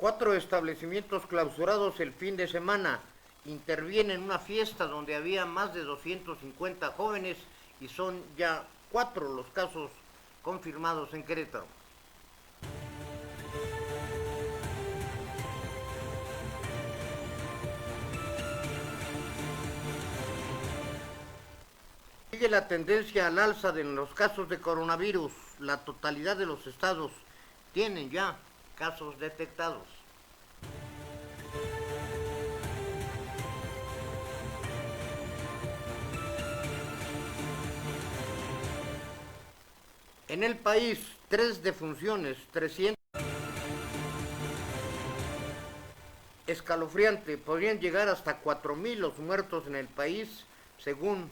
4 establecimientos clausurados el fin de semana. Interviene en una fiesta donde había más de 250 jóvenes y son ya 4 los casos confirmados en Querétaro. Sigue la tendencia al alza de los casos de coronavirus. La totalidad de los estados tienen ya casos detectados. En el país, 3 defunciones, 300. Escalofriante, podrían llegar hasta 4,000 los muertos en el país, según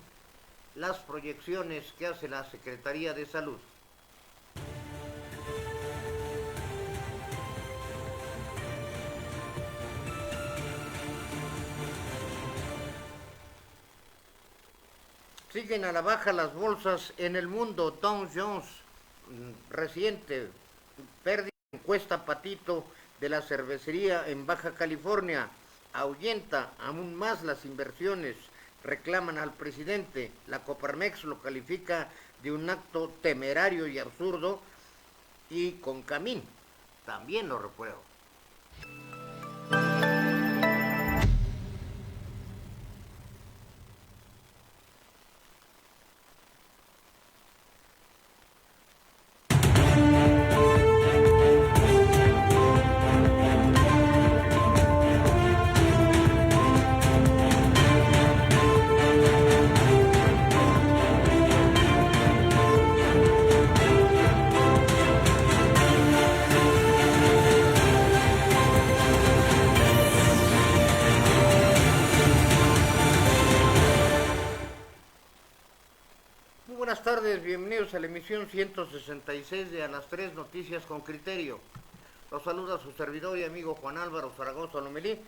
las proyecciones que hace la Secretaría de Salud. Siguen a la baja las bolsas en el mundo. Dow Jones, reciente pérdida, encuesta Patito de la cervecería en Baja California, ahuyenta aún más las inversiones, reclaman al presidente. La Coparmex lo califica de un acto temerario y absurdo, y Concamín también lo reprueba. Muy buenas tardes, bienvenidos a la emisión 166 de A las 3 Noticias con Criterio. Los saluda su servidor y amigo Juan Álvaro Zaragoza Lomelí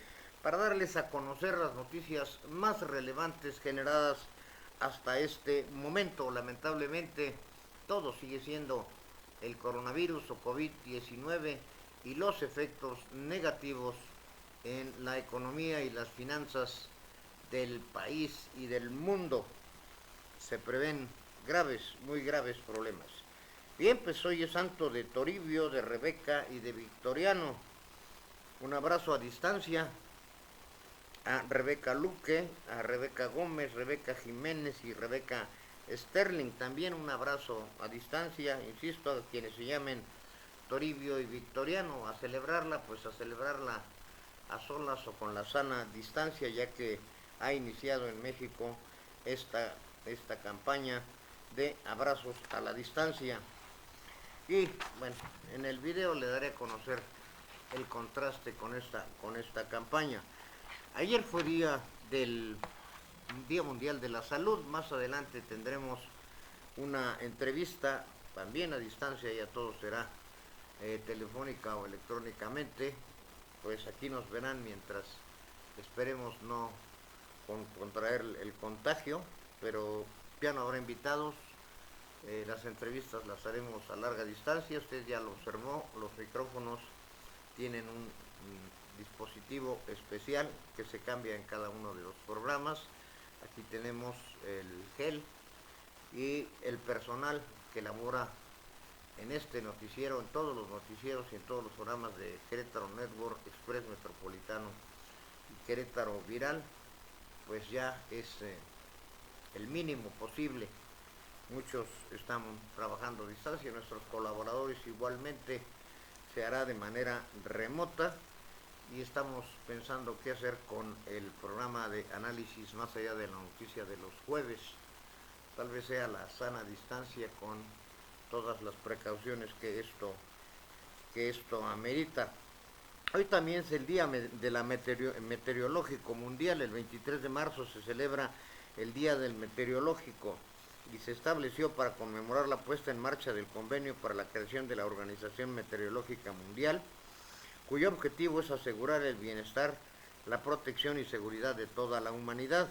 para darles a conocer las noticias más relevantes generadas hasta este momento. Lamentablemente, todo sigue siendo el coronavirus o COVID-19 y los efectos negativos en la economía y las finanzas del país y del mundo. Se prevén graves, muy graves problemas. Bien, pues hoy es santo de Toribio, de Rebeca y de Victoriano. Un abrazo a distancia a Rebeca Luque, a Rebeca Gómez, Rebeca Jiménez y Rebeca Sterling. También un abrazo a distancia, insisto, a quienes se llamen Toribio y Victoriano. A celebrarla, pues a celebrarla a solas o con la sana distancia, ya que ha iniciado en México esta campaña de abrazos a la distancia. Y bueno, en el video le daré a conocer el contraste con esta campaña. Ayer fue Día Mundial de la Salud. Más adelante tendremos una entrevista también a distancia, ya todo será telefónica o electrónicamente. Pues aquí nos verán mientras esperemos no contraer el contagio, pero ya no habrá invitados. Las entrevistas las haremos a larga distancia. Usted ya lo observó, los micrófonos tienen un dispositivo especial que se cambia en cada uno de los programas. Aquí tenemos el gel y el personal que labora en este noticiero, en todos los noticieros y en todos los programas de Querétaro Network, Express Metropolitano y Querétaro Viral, pues ya es el mínimo posible. Muchos están trabajando a distancia, nuestros colaboradores igualmente se hará de manera remota, y estamos pensando qué hacer con el programa de análisis más allá de la noticia de los jueves. Tal vez sea la sana distancia con todas las precauciones que esto amerita. Hoy también es el Día de la Meteorológico Mundial. El 23 de marzo se celebra el Día del Meteorológico y se estableció para conmemorar la puesta en marcha del convenio para la creación de la Organización Meteorológica Mundial, cuyo objetivo es asegurar el bienestar, la protección y seguridad de toda la humanidad.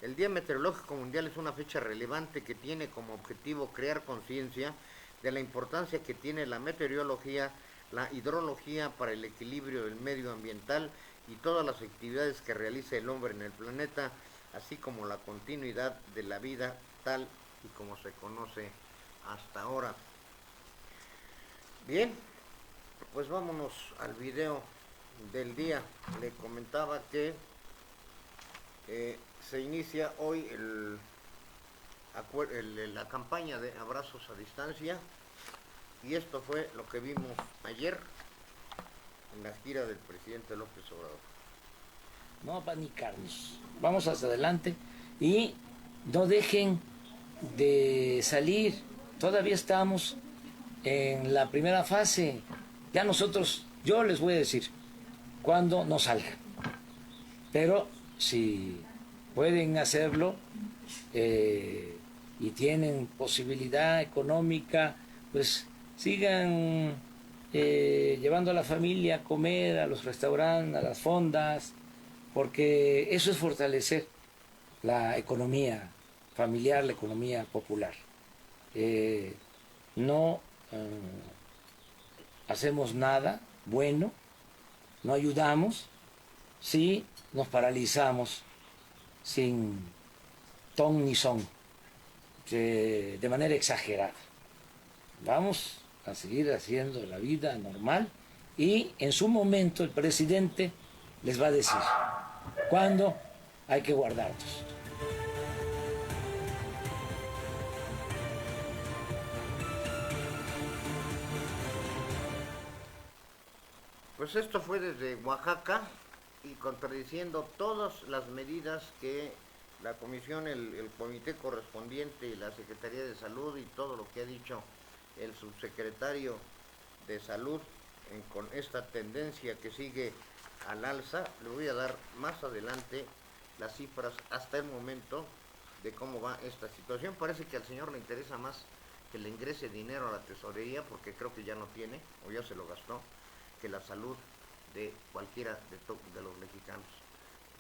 El Día Meteorológico Mundial es una fecha relevante que tiene como objetivo crear conciencia de la importancia que tiene la meteorología la hidrología para el equilibrio del medio ambiental y todas las actividades que realiza el hombre en el planeta, así como la continuidad de la vida tal y como se conoce hasta ahora. Bien, pues vámonos al video del día. Le comentaba que se inicia hoy la campaña de abrazos a distancia, y esto fue lo que vimos ayer en la gira del presidente López Obrador. No apanicarnos, vamos hacia adelante y no dejen de salir. Todavía estamos en la primera fase. Ya nosotros, yo les voy a decir cuándo no salgan. Pero si pueden hacerlo y tienen posibilidad económica, pues sigan llevando a la familia a comer a los restaurantes, a las fondas, porque eso es fortalecer la economía familiar, la economía popular. No hacemos nada bueno, no ayudamos si nos paralizamos sin ton ni son, de manera exagerada. Vamos a seguir haciendo la vida normal y en su momento el presidente les va a decir cuándo hay que guardarnos. Pues esto fue desde Oaxaca y contradiciendo todas las medidas que la comisión, el comité correspondiente y la Secretaría de Salud y todo lo que ha dicho el subsecretario de Salud con esta tendencia que sigue al alza. Le voy a dar más adelante las cifras hasta el momento de cómo va esta situación. Parece que al señor le interesa más que le ingrese dinero a la tesorería, porque creo que ya no tiene o ya se lo gastó, que la salud de cualquiera de los mexicanos.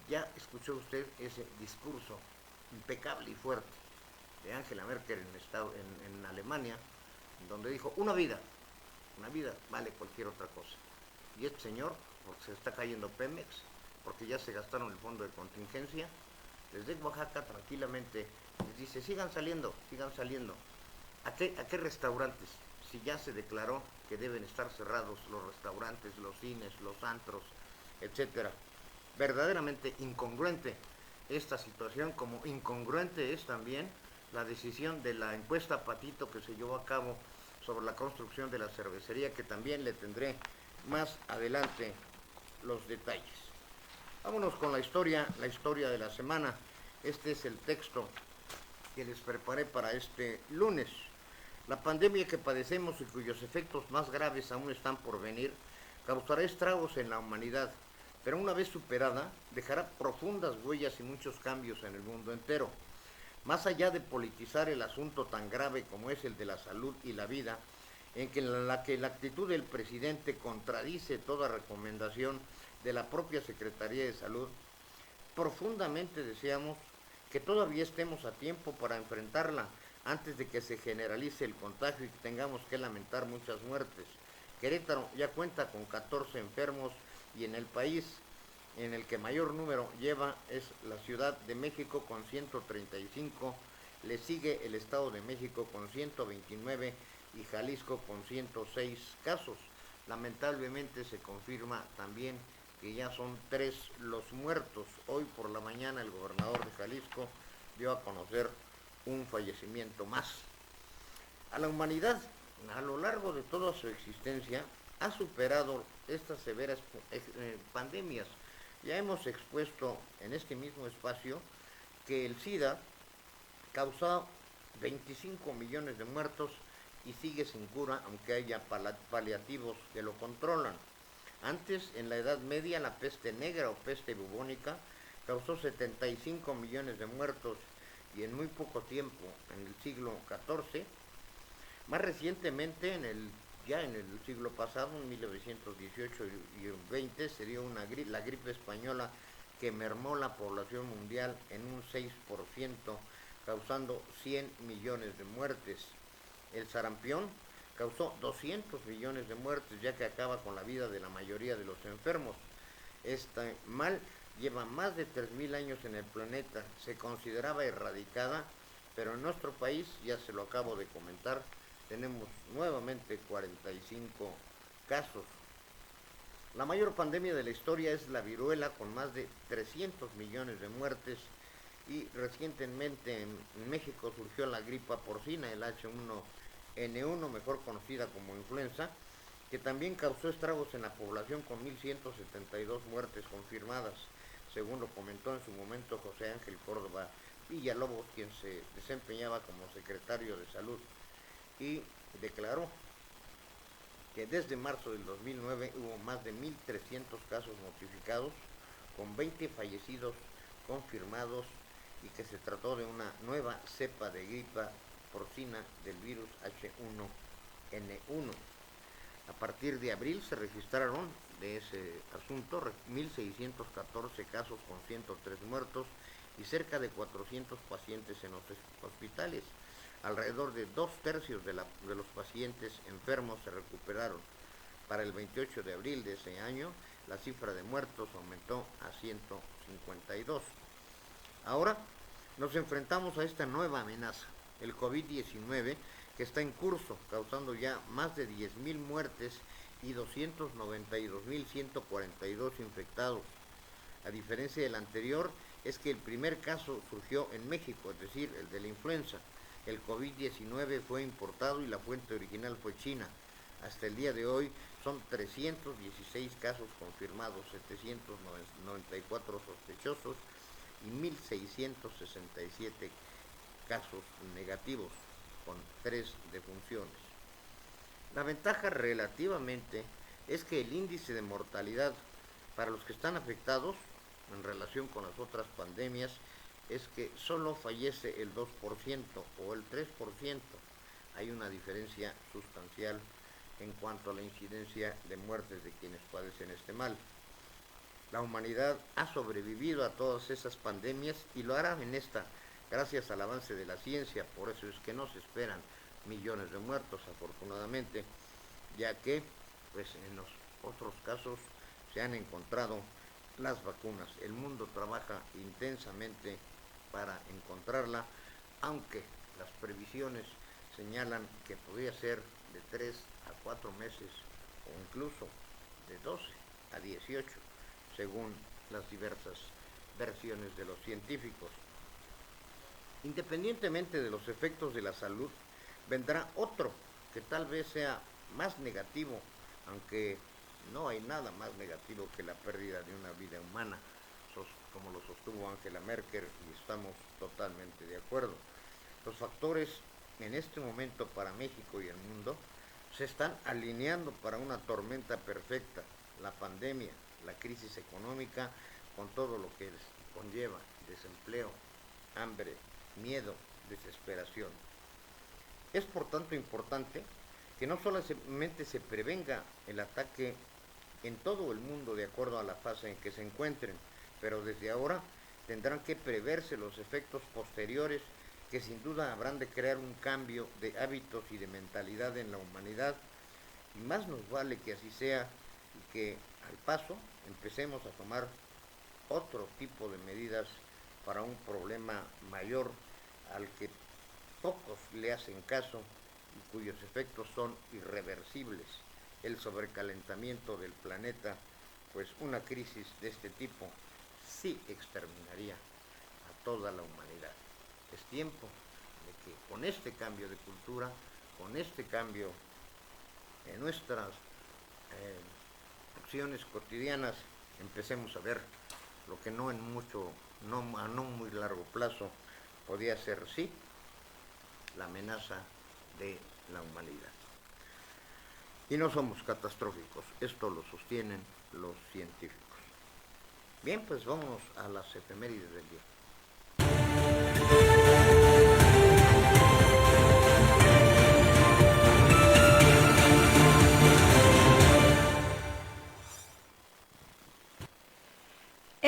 Ya escuchó usted ese discurso impecable y fuerte de Angela Merkel en Alemania, donde dijo una vida vale cualquier otra cosa. Y este señor, porque se está cayendo Pemex, porque ya se gastaron el fondo de contingencia, desde Oaxaca tranquilamente les dice sigan saliendo. ¿A qué restaurantes? Si ya se declaró que deben estar cerrados los restaurantes, los cines, los antros, etcétera. Verdaderamente incongruente esta situación, como incongruente es también la decisión de la encuesta Patito que se llevó a cabo sobre la construcción de la cervecería, que también le tendré más adelante los detalles. Vámonos con la historia de la semana. Este es el texto que les preparé para este lunes. La pandemia que padecemos y cuyos efectos más graves aún están por venir, causará estragos en la humanidad, pero una vez superada, dejará profundas huellas y muchos cambios en el mundo entero. Más allá de politizar el asunto tan grave como es el de la salud y la vida, en la que la actitud del presidente contradice toda recomendación de la propia Secretaría de Salud, profundamente deseamos que todavía estemos a tiempo para enfrentarla antes de que se generalice el contagio y que tengamos que lamentar muchas muertes. Querétaro ya cuenta con 14 enfermos y en el país en el que mayor número lleva es la Ciudad de México con 135, le sigue el Estado de México con 129 y Jalisco con 106 casos. Lamentablemente se confirma también que ya son 3 los muertos. Hoy por la mañana el gobernador de Jalisco dio a conocer un fallecimiento más. A la humanidad, a lo largo de toda su existencia, ha superado estas severas pandemias. Ya hemos expuesto en este mismo espacio que el SIDA causó 25 millones de muertos y sigue sin cura, aunque haya paliativos que lo controlan. Antes, en la Edad Media, la peste negra o peste bubónica causó 75 millones de muertos y en muy poco tiempo, en el siglo XIV, más recientemente, ya en el siglo pasado, en 1918 y 20, se dio la gripe española que mermó la población mundial en un 6%, causando 100 millones de muertes. El sarampión causó 200 millones de muertes, ya que acaba con la vida de la mayoría de los enfermos. Este mal lleva más de 3.000 años en el planeta, se consideraba erradicada, pero en nuestro país, ya se lo acabo de comentar, tenemos nuevamente 45 casos. La mayor pandemia de la historia es la viruela, con más de 300 millones de muertes, y recientemente en México surgió la gripa porcina, el H1N1, mejor conocida como influenza, que también causó estragos en la población con 1.172 muertes confirmadas, según lo comentó en su momento José Ángel Córdoba Villalobos, quien se desempeñaba como secretario de Salud, y declaró que desde marzo del 2009 hubo más de 1.300 casos notificados, con 20 fallecidos confirmados, y que se trató de una nueva cepa de gripa porcina del virus H1N1. A partir de abril se registraron de ese asunto 1.614 casos con 103 muertos y cerca de 400 pacientes en los hospitales. Alrededor de 2/3 de los pacientes enfermos se recuperaron. Para el 28 de abril de ese año, la cifra de muertos aumentó a 152. Ahora nos enfrentamos a esta nueva amenaza, el COVID-19, que está en curso, causando ya más de 10.000 muertes y 292.142 infectados. A diferencia del anterior, es que el primer caso surgió en México, es decir, el de la influenza. El COVID-19 fue importado y la fuente original fue China. Hasta el día de hoy son 316 casos confirmados, 794 sospechosos y 1.667 casos negativos, con 3 defunciones. La ventaja relativamente es que el índice de mortalidad para los que están afectados en relación con las otras pandemias es que solo fallece el 2% o el 3%. Hay una diferencia sustancial en cuanto a la incidencia de muertes de quienes padecen este mal. La humanidad ha sobrevivido a todas esas pandemias y lo hará en esta, gracias al avance de la ciencia. Por eso es que no se esperan millones de muertos, afortunadamente, ya que pues en los otros casos se han encontrado las vacunas. El mundo trabaja intensamente para encontrarla, aunque las previsiones señalan que podría ser de 3 a 4 meses o incluso de 12 a 18, según las diversas versiones de los científicos. Independientemente de los efectos de la salud, vendrá otro que tal vez sea más negativo, aunque no hay nada más negativo que la pérdida de una vida humana, como lo sostuvo Angela Merkel, y estamos totalmente de acuerdo. Los factores en este momento para México y el mundo se están alineando para una tormenta perfecta: la pandemia, la crisis económica, con todo lo que conlleva: desempleo, hambre, miedo, desesperación. Es por tanto importante que no solamente se prevenga el ataque en todo el mundo de acuerdo a la fase en que se encuentren, pero desde ahora tendrán que preverse los efectos posteriores, que sin duda habrán de crear un cambio de hábitos y de mentalidad en la humanidad, y más nos vale que así sea, y que al paso empecemos a tomar otro tipo de medidas para un problema mayor al que pocos le hacen caso y cuyos efectos son irreversibles: el sobrecalentamiento del planeta. Pues una crisis de este tipo sí exterminaría a toda la humanidad. Es tiempo de que con este cambio de cultura, con este cambio en nuestras acciones cotidianas, empecemos a ver lo que no a no muy largo plazo podía ser, sí, la amenaza de la humanidad. Y no somos catastróficos, esto lo sostienen los científicos. Bien, pues vamos a las efemérides del día.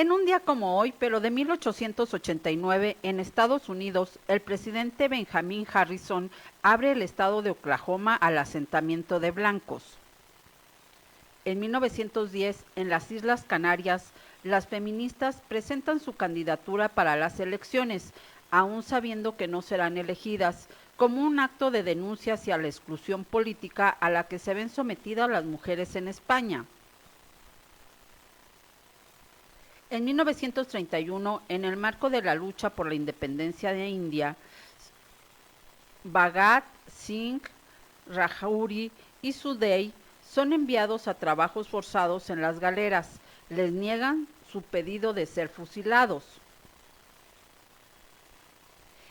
En un día como hoy, pero de 1889, en Estados Unidos, el presidente Benjamin Harrison abre el estado de Oklahoma al asentamiento de blancos. En 1910, en las Islas Canarias, las feministas presentan su candidatura para las elecciones, aún sabiendo que no serán elegidas, como un acto de denuncia hacia la exclusión política a la que se ven sometidas las mujeres en España. En 1931, en el marco de la lucha por la independencia de India, Bhagat Singh, Rajouri y Sudhey son enviados a trabajos forzados en las galeras. Les niegan su pedido de ser fusilados.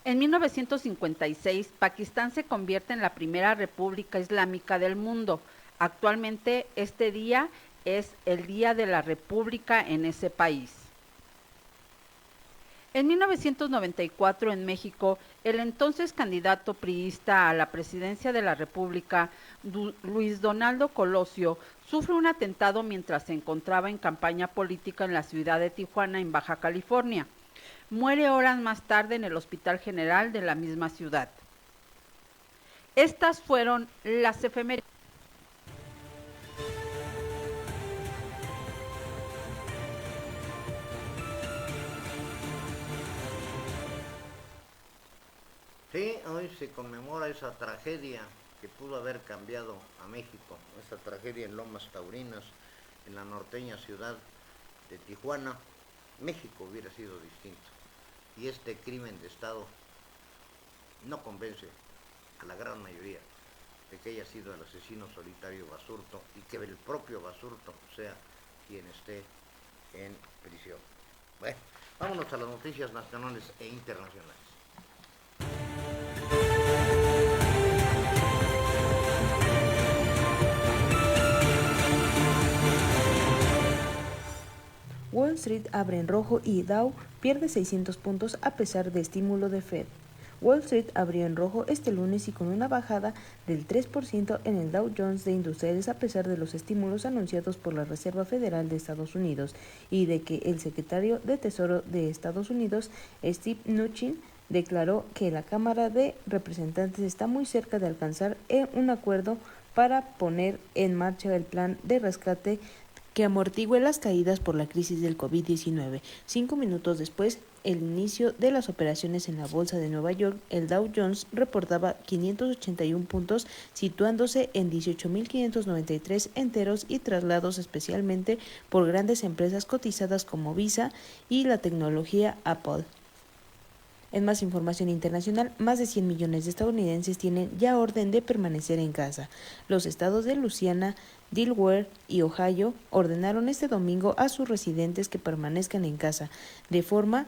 En 1956, Pakistán se convierte en la primera república islámica del mundo. Actualmente, este día es el Día de la República en ese país. En 1994, en México, el entonces candidato priista a la presidencia de la República, Luis Donaldo Colosio, sufre un atentado mientras se encontraba en campaña política en la ciudad de Tijuana, en Baja California. Muere horas más tarde en el Hospital General de la misma ciudad. Estas fueron las efemérides. Sí, hoy se conmemora esa tragedia que pudo haber cambiado a México, esa tragedia en Lomas Taurinas, en la norteña ciudad de Tijuana. México hubiera sido distinto. Y este crimen de Estado no convence a la gran mayoría de que haya sido el asesino solitario Basurto y que el propio Basurto sea quien esté en prisión. Bueno, vámonos a las noticias nacionales e internacionales. Wall Street abre en rojo y Dow pierde 600 puntos a pesar de estímulo de Fed. Wall Street abrió en rojo este lunes y con una bajada del 3% en el Dow Jones de Industriales a pesar de los estímulos anunciados por la Reserva Federal de Estados Unidos y de que el secretario de Tesoro de Estados Unidos, Steve Mnuchin, declaró que la Cámara de Representantes está muy cerca de alcanzar un acuerdo para poner en marcha el plan de rescate que amortigüe las caídas por la crisis del COVID-19. 5 minutos después, el inicio de las operaciones en la Bolsa de Nueva York, el Dow Jones reportaba 581 puntos, situándose en 18.593 enteros y traslados especialmente por grandes empresas cotizadas como Visa y la tecnología Apple. En más información internacional, más de 100 millones de estadounidenses tienen ya orden de permanecer en casa. Los estados de Luisiana, Delaware y Ohio ordenaron este domingo a sus residentes que permanezcan en casa, de forma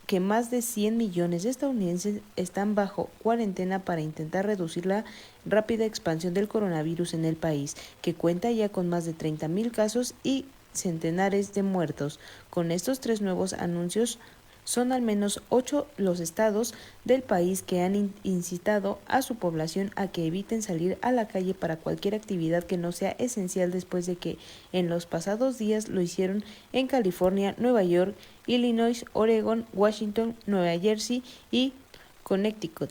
que más de 100 millones de estadounidenses están bajo cuarentena para intentar reducir la rápida expansión del coronavirus en el país, que cuenta ya con más de 30,000 casos y centenares de muertos. Con estos 3 nuevos anuncios, son al menos 8 los estados del país que han incitado a su población a que eviten salir a la calle para cualquier actividad que no sea esencial después de que en los pasados días lo hicieron en California, Nueva York, Illinois, Oregon, Washington, Nueva Jersey y Connecticut.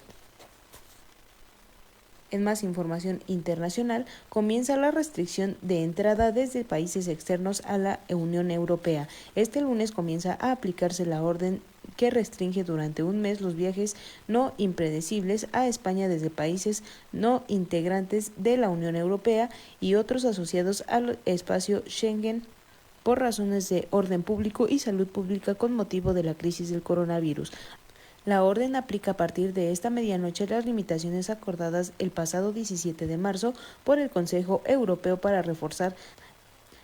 En más información internacional, comienza la restricción de entrada desde países externos a la Unión Europea. Este lunes comienza a aplicarse la orden que restringe durante un mes los viajes no impredecibles a España desde países no integrantes de la Unión Europea y otros asociados al espacio Schengen por razones de orden público y salud pública con motivo de la crisis del coronavirus. La orden aplica a partir de esta medianoche las limitaciones acordadas el pasado 17 de marzo por el Consejo Europeo para reforzar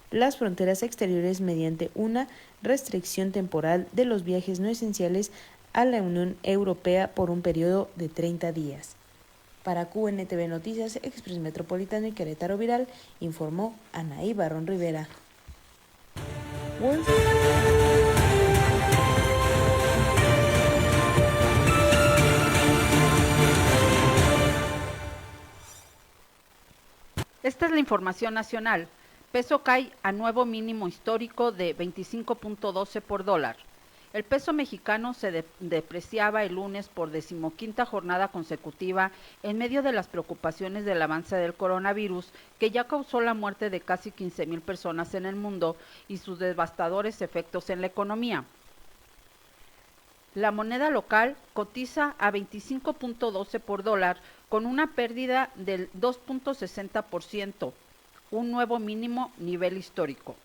las fronteras exteriores mediante una restricción temporal de los viajes no esenciales a la Unión Europea por un periodo de 30 días. Para QNTV Noticias, Express Metropolitano y Querétaro Viral, informó Anaí Barrón Rivera. Esta es la información nacional. Peso cae a nuevo mínimo histórico de 25.12 por dólar. El peso mexicano se depreciaba el lunes por 15ª jornada consecutiva en medio de las preocupaciones del avance del coronavirus, que ya causó la muerte de casi 15,000 personas en el mundo y sus devastadores efectos en la economía. La moneda local cotiza a 25.12 por dólar con una pérdida del 2.60%, un nuevo mínimo nivel histórico.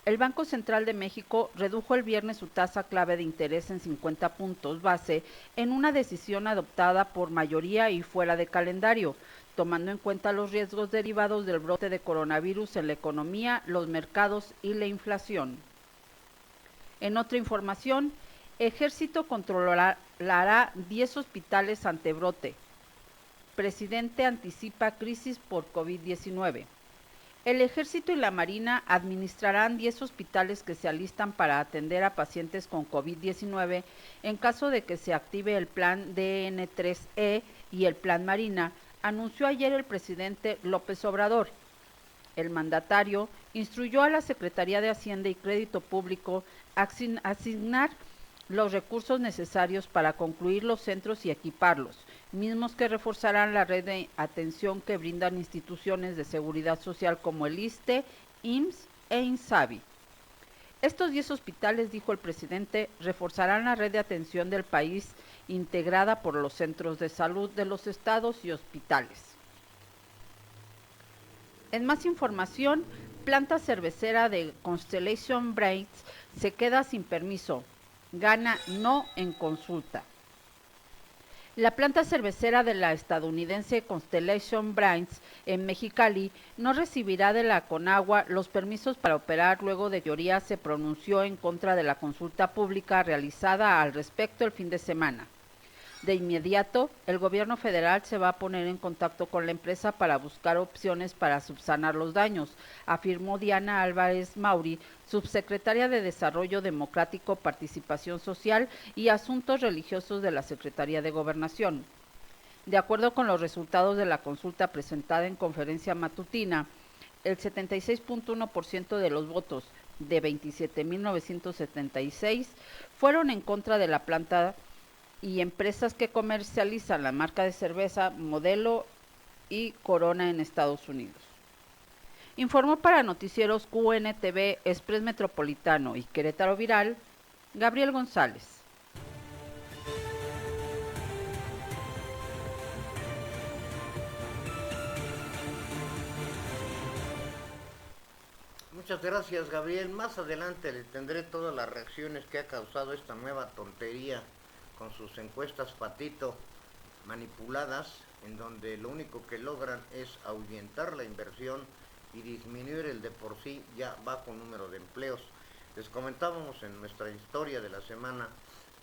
El Banco Central de México redujo el viernes su tasa clave de interés en 50 puntos base en una decisión adoptada por mayoría y fuera de calendario, tomando en cuenta los riesgos derivados del brote de coronavirus en la economía, los mercados y la inflación. En otra información, Ejército controlará 10 hospitales ante brote. Presidente anticipa crisis por COVID-19. El Ejército y la Marina administrarán 10 hospitales que se alistan para atender a pacientes con COVID-19 en caso de que se active el plan DN3E y el plan Marina, anunció ayer el presidente López Obrador. El mandatario instruyó a la Secretaría de Hacienda y Crédito Público a asignar los recursos necesarios para concluir los centros y equiparlos, mismos que reforzarán la red de atención que brindan instituciones de seguridad social como el ISSSTE, IMSS e INSABI. Estos 10 hospitales, dijo el presidente, reforzarán la red de atención del país integrada por los centros de salud de los estados y hospitales. En más información, planta cervecera de Constellation Brands se queda sin permiso. Gana no en consulta. La planta cervecera de la estadounidense Constellation Brands en Mexicali no recibirá de la Conagua los permisos para operar luego de que mayoría se pronunció en contra de la consulta pública realizada al respecto el fin de semana. De inmediato, el gobierno federal se va a poner en contacto con la empresa para buscar opciones para subsanar los daños, afirmó Diana Álvarez Mauri, subsecretaria de Desarrollo Democrático, Participación Social y Asuntos Religiosos de la Secretaría de Gobernación. De acuerdo con los resultados de la consulta presentada en conferencia matutina, el 76.1% de los votos de 27.976 fueron en contra de la planta y empresas que comercializan la marca de cerveza Modelo y Corona en Estados Unidos. Informó para Noticieros QNTV, Express Metropolitano y Querétaro Viral, Gabriel González. Muchas gracias, Gabriel. Más adelante le tendré todas las reacciones que ha causado esta nueva tontería con sus encuestas patito manipuladas, en donde lo único que logran es ahuyentar la inversión y disminuir el de por sí ya bajo número de empleos. Les comentábamos en nuestra historia de la semana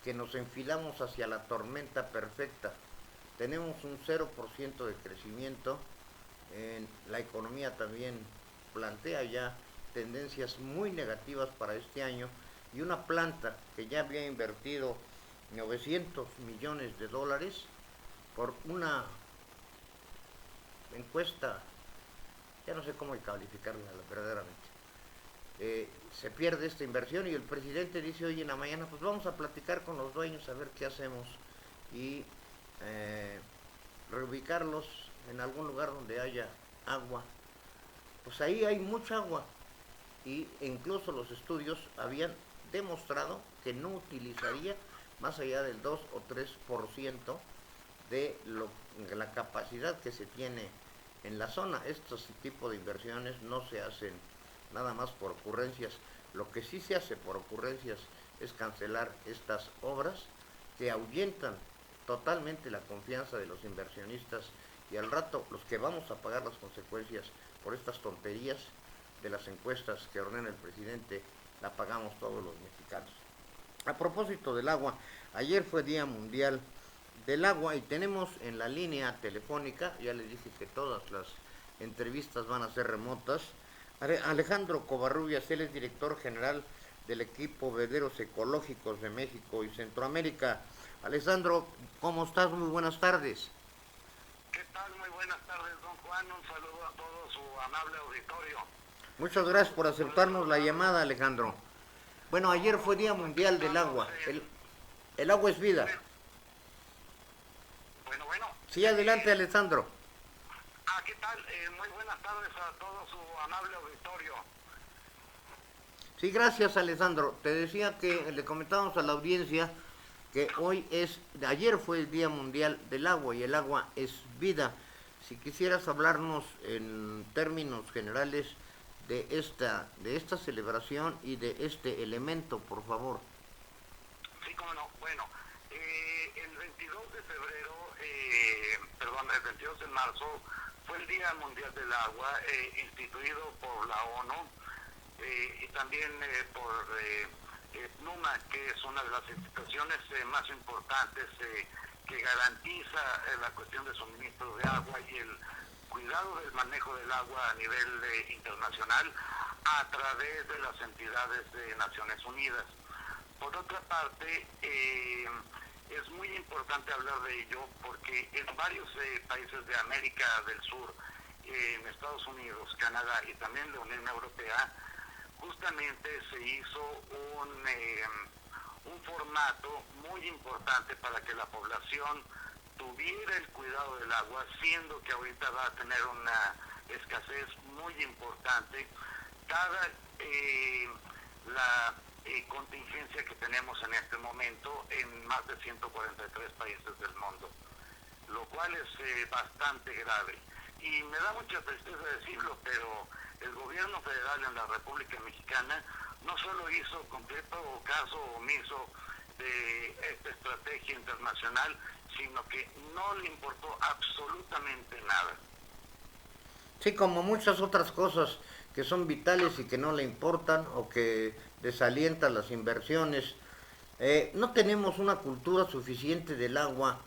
que nos enfilamos hacia la tormenta perfecta. Tenemos un 0% de crecimiento, la economía también plantea ya tendencias muy negativas para este año, y una planta que ya había invertido 900 millones de dólares por una encuesta, ya no sé cómo calificarla verdaderamente. Se pierde esta inversión y el presidente dice hoy en la mañana, pues vamos a platicar con los dueños a ver qué hacemos y reubicarlos en algún lugar donde haya agua. Pues ahí hay mucha agua, y incluso los estudios habían demostrado que no utilizaría más allá del 2 o 3% de la capacidad que se tiene en la zona. Estos tipos de inversiones no se hacen nada más por ocurrencias. Lo que sí se hace por ocurrencias es cancelar estas obras que ahuyentan totalmente la confianza de los inversionistas, y al rato los que vamos a pagar las consecuencias por estas tonterías de las encuestas que ordena el presidente, la pagamos todos los mexicanos. A propósito del agua, ayer fue Día Mundial del Agua y tenemos en la línea telefónica, ya les dije que todas las entrevistas van a ser remotas, Alejandro Covarrubias. Él es director general del equipo Bebederos Ecológicos de México y Centroamérica. Alejandro, ¿cómo estás? Muy buenas tardes. ¿Qué tal? Muy buenas tardes, don Juan. Un saludo a todo su amable auditorio. Muchas gracias por aceptarnos la llamada, Alejandro. Bueno, ayer fue Día Mundial del Agua. El agua es vida. Bueno, bueno. Sí, adelante, Alejandro. ¿Qué tal? Muy buenas tardes a todo su amable auditorio. Sí, gracias, Alejandro. Te decía que le comentábamos a la audiencia que ayer fue el Día Mundial del Agua y el agua es vida. Si quisieras hablarnos en términos generales de esta celebración y de este elemento, por favor. Sí, cómo no. Bueno, el 22 de febrero, el 22 de marzo, fue el Día Mundial del Agua, instituido por la ONU y también por PNUMA, que es una de las instituciones más importantes que garantiza la cuestión de suministro de agua y el cuidado del manejo del agua a nivel internacional a través de las entidades de Naciones Unidas. Por otra parte, es muy importante hablar de ello porque en varios países de América del Sur, en Estados Unidos, Canadá y también la Unión Europea, justamente se hizo un formato muy importante para que la población tuviera el cuidado del agua, siendo que ahorita va a tener una escasez muy importante, dada la contingencia que tenemos en este momento en más de 143 países del mundo, lo cual es bastante grave. Y me da mucha tristeza decirlo, pero el gobierno federal en la República Mexicana no solo hizo completo caso omiso de esta estrategia internacional, sino que no le importó absolutamente nada. Sí, como muchas otras cosas que son vitales y que no le importan o que desalientan las inversiones. No tenemos una cultura suficiente del agua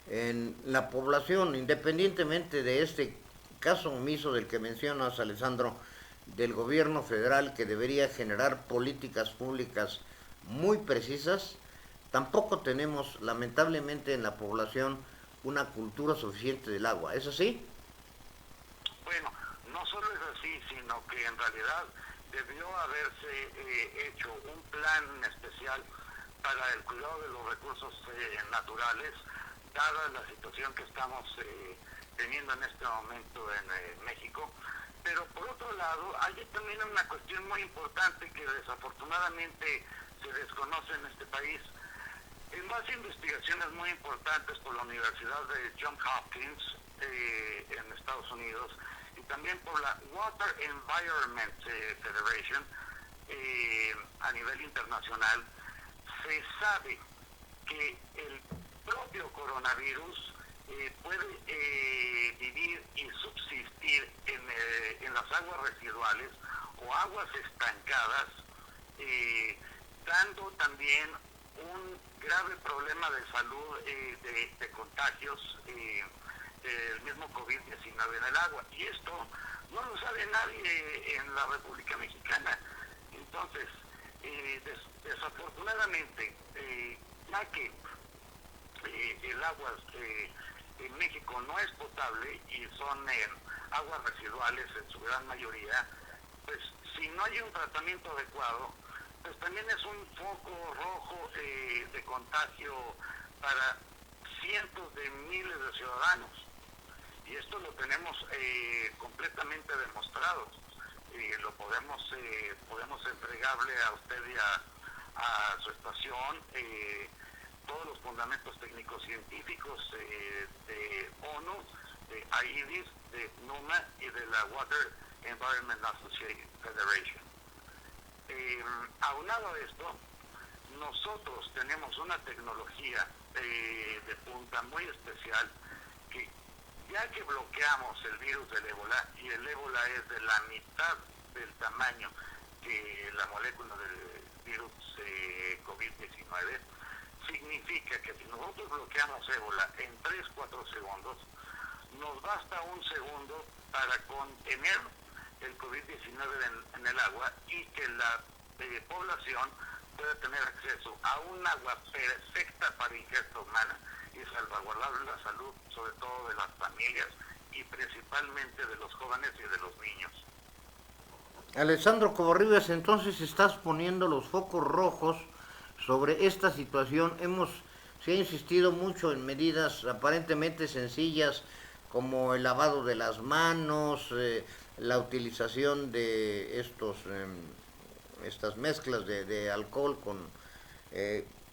en la población, independientemente de este caso omiso del que mencionas, Alessandro, del gobierno federal, que debería generar políticas públicas muy precisas. Tampoco tenemos, lamentablemente, en la población una cultura suficiente del agua. ¿Es así? Bueno, no solo es así, sino que en realidad debió haberse hecho un plan especial para el cuidado de los recursos naturales, dada la situación que estamos teniendo en este momento en México. Pero por otro lado, hay también una cuestión muy importante que desafortunadamente se desconoce en este país. En base a investigaciones muy importantes por la Universidad de Johns Hopkins en Estados Unidos y también por la Water Environment Federation a nivel internacional, se sabe que el propio coronavirus puede vivir y subsistir en las aguas residuales o aguas estancadas, dando también un grave problema de salud de contagios del mismo COVID-19 en el agua. Y esto no lo sabe nadie en la República Mexicana. Entonces, desafortunadamente, ya que el agua en México no es potable y son aguas residuales en su gran mayoría, pues si no hay un tratamiento adecuado, pues también es un foco rojo de contagio para cientos de miles de ciudadanos. Y esto lo tenemos completamente demostrado. Podemos entregarle a usted y a su estación todos los fundamentos técnicos científicos de ONU, de AIDIS, de NUMA y de la Water Environment Association Federation. Aunado a esto, nosotros tenemos una tecnología de punta muy especial que, ya que bloqueamos el virus del ébola, y el ébola es de la mitad del tamaño que la molécula del virus COVID-19, significa que si nosotros bloqueamos ébola en 3-4 segundos, nos basta un segundo para contener el COVID-19 en el agua y que la población pueda tener acceso a un agua perfecta para ingesta humana y salvaguardar la salud, sobre todo de las familias y principalmente de los jóvenes y de los niños. Alessandro Covarrubias, entonces estás poniendo los focos rojos sobre esta situación. Se ha insistido mucho en medidas aparentemente sencillas como el lavado de las manos, la utilización de estas mezclas de alcohol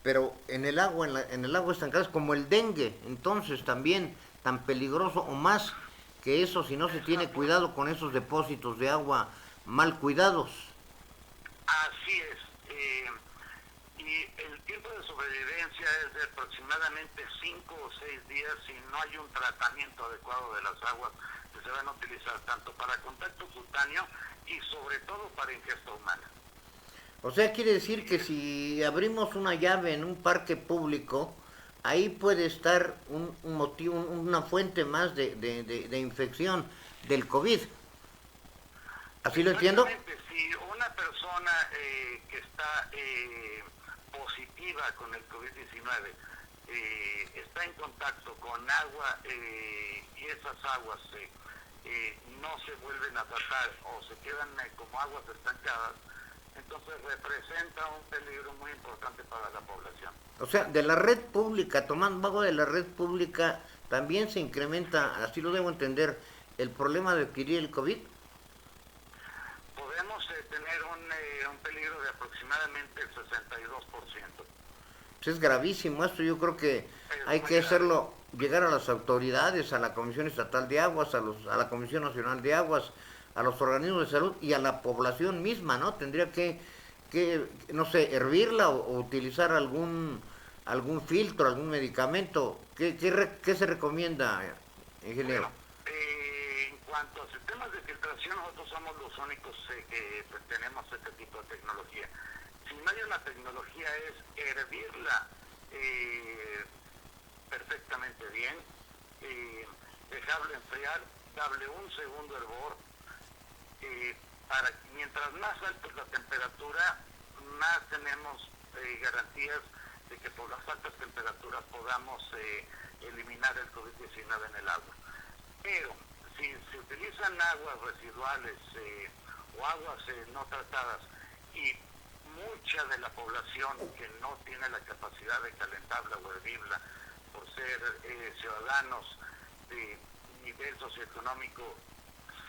pero en el agua, en el agua estancadas, como el dengue, entonces también tan peligroso o más que eso si no se tiene cuidado con esos depósitos de agua mal cuidados. Así es. Y el tiempo de sobrevivencia es de aproximadamente 5 o 6 días si no hay un tratamiento adecuado de las aguas que se van a utilizar tanto para contacto cutáneo y sobre todo para ingesta humana. O sea, quiere decir que si abrimos una llave en un parque público, ahí puede estar un motivo, una fuente más de infección del COVID. ¿Así lo entiendo? Exactamente. Si una persona que está positiva con el COVID-19 está en contacto con agua y esas aguas no se vuelven a tratar o se quedan como aguas estancadas, entonces representa un peligro muy importante para la población. O sea, de la red pública, tomando agua de la red pública, también se incrementa, así lo debo entender, el problema de adquirir el COVID. Podemos tener un peligro de aproximadamente el 62%. Pues es gravísimo esto, yo creo que hay que hacerlo llegar a las autoridades, a la Comisión Estatal de Aguas, a la Comisión Nacional de Aguas, a los organismos de salud y a la población misma, ¿no? Tendría que no sé, hervirla o utilizar algún filtro, algún medicamento. ¿Qué se recomienda, ingeniero? Bueno, en cuanto a sistemas de filtración, nosotros somos los únicos que tenemos este tipo de tecnología. Si no hay una tecnología es hervirla perfectamente bien, dejarlo enfriar, darle un segundo hervor, para mientras más alta es la temperatura, más tenemos garantías de que por las altas temperaturas podamos eliminar el COVID-19 en el agua. Pero si se utilizan aguas residuales o aguas no tratadas y mucha de la población que no tiene la capacidad de calentarla o hervirla por ser ciudadanos de nivel socioeconómico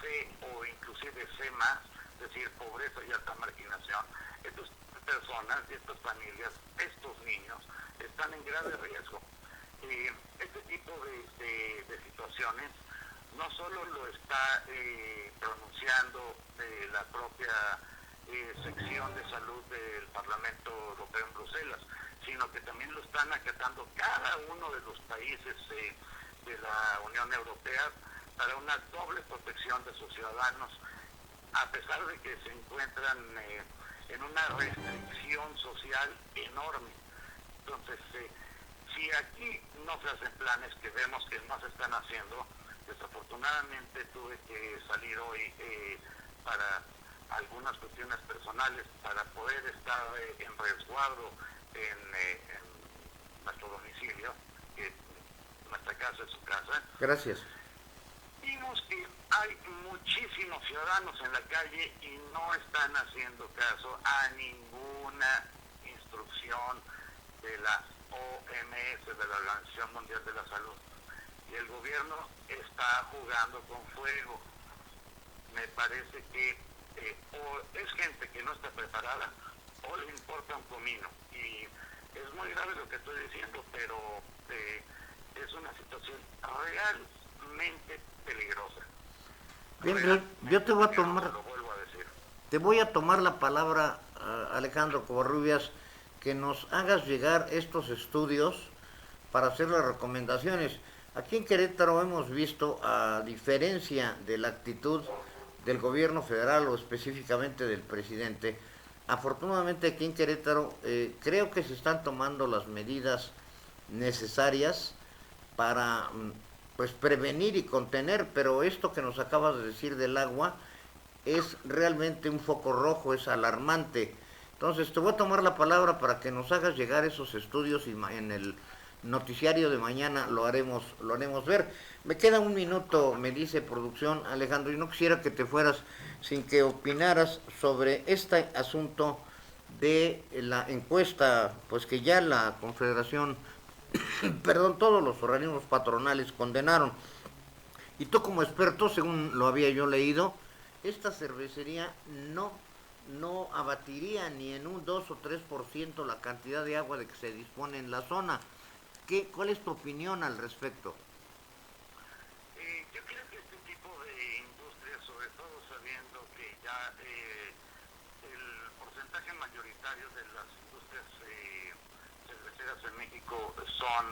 C o inclusive C+, es decir, pobreza y alta marginación, estas personas, estas familias, estos niños están en grave riesgo. Este tipo de situaciones no solo lo está pronunciando la propia sección de salud del Parlamento Europeo en Bruselas, sino que también lo están acatando cada uno de los países de la Unión Europea para una doble protección de sus ciudadanos, a pesar de que se encuentran en una restricción social enorme. Entonces, si aquí no se hacen planes que vemos que no se están haciendo, desafortunadamente tuve que salir hoy para algunas cuestiones personales, para poder estar en resguardo en nuestro domicilio, que nuestra casa es su casa. Gracias. Vimos que hay muchísimos ciudadanos en la calle y no están haciendo caso a ninguna instrucción de la OMS, de la Organización Mundial de la Salud. Y el gobierno está jugando con fuego. Me parece que o es gente que no está preparada o le importa un comino. Y es muy grave lo que estoy diciendo, pero es una situación realmente peligrosa. Bien, yo te voy a tomar, lo vuelvo a decir. te voy a tomar la palabra, Alejandro Covarrubias, que nos hagas llegar estos estudios para hacer las recomendaciones. Aquí en Querétaro hemos visto, a diferencia de la actitud del gobierno federal o específicamente del presidente, afortunadamente aquí en Querétaro creo que se están tomando las medidas necesarias para pues prevenir y contener, pero esto que nos acabas de decir del agua es realmente un foco rojo, es alarmante. Entonces te voy a tomar la palabra para que nos hagas llegar esos estudios noticiario de mañana lo haremos ver. Me queda un minuto, me dice producción, Alejandro, y no quisiera que te fueras sin que opinaras sobre este asunto de la encuesta, pues que ya la Confederación, perdón, todos los organismos patronales condenaron. Y tú como experto, según lo había yo leído, esta cervecería no abatiría ni en un 2 o 3% la cantidad de agua de que se dispone en la zona. ¿Cuál es tu opinión al respecto? Yo creo que este tipo de industrias, sobre todo sabiendo que ya el porcentaje mayoritario de las industrias cerveceras en México son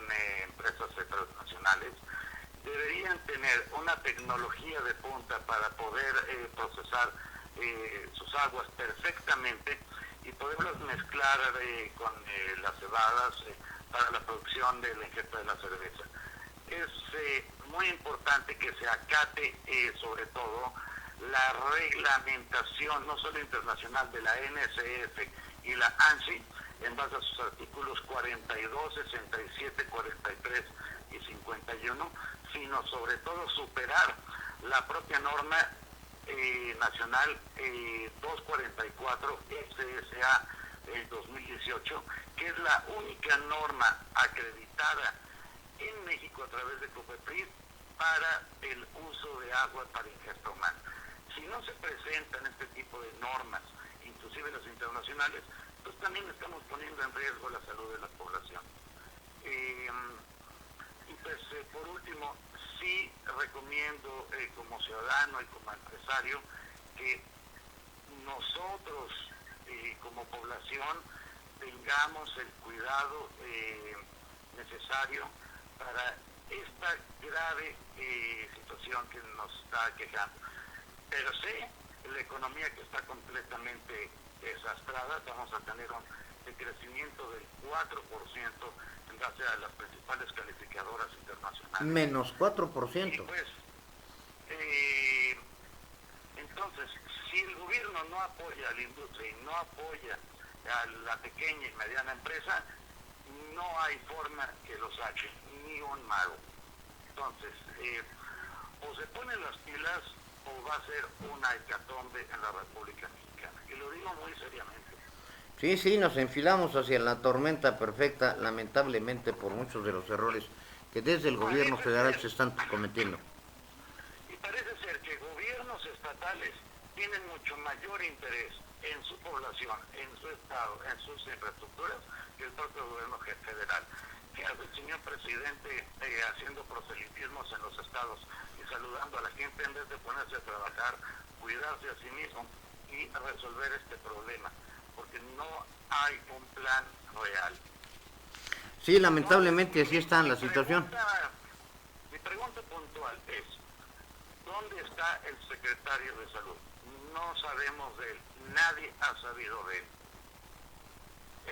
empresas transnacionales, deberían tener una tecnología de punta para poder procesar sus aguas perfectamente y poderlas mezclar con las cebadas para la producción de la ingesta de la cerveza. Es muy importante que se acate sobre todo la reglamentación, no solo internacional, de la NSF y la ANSI, en base a sus artículos 42, 67, 43 y 51, sino sobre todo superar la propia norma nacional 244 SSA del 2018, que es la única norma acreditada en México a través de COFEPRIS para el uso de agua para ingesta humana. Si no se presentan este tipo de normas, inclusive las internacionales, pues también estamos poniendo en riesgo la salud de la población. Y pues por último, sí recomiendo como ciudadano y como empresario que nosotros como población tengamos el cuidado necesario para esta grave situación que nos está quejando. Pero sé la economía que está completamente desastrada, vamos a tener un decrecimiento del 4% en base a las principales calificadoras internacionales. Menos 4%. Y pues, entonces, si el gobierno no apoya a la industria y no apoya a la pequeña y mediana empresa, no hay forma que lo saque, ni un mago. Entonces, o se ponen las pilas o va a ser una hecatombe en la República Mexicana. Y lo digo muy seriamente. Sí, nos enfilamos hacia la tormenta perfecta, lamentablemente por muchos de los errores que desde el gobierno federal se están cometiendo. Y parece ser que gobiernos estatales tienen mucho mayor interés en su población, en su estado, en sus infraestructuras, que el propio gobierno federal. Que hace el señor presidente haciendo proselitismos en los estados y saludando a la gente en vez de ponerse a trabajar, cuidarse a sí mismo y resolver este problema, porque no hay un plan real. Sí, lamentablemente así está la situación. Mi pregunta puntual es, ¿dónde está el secretario de Salud? No sabemos de él, nadie ha sabido de él.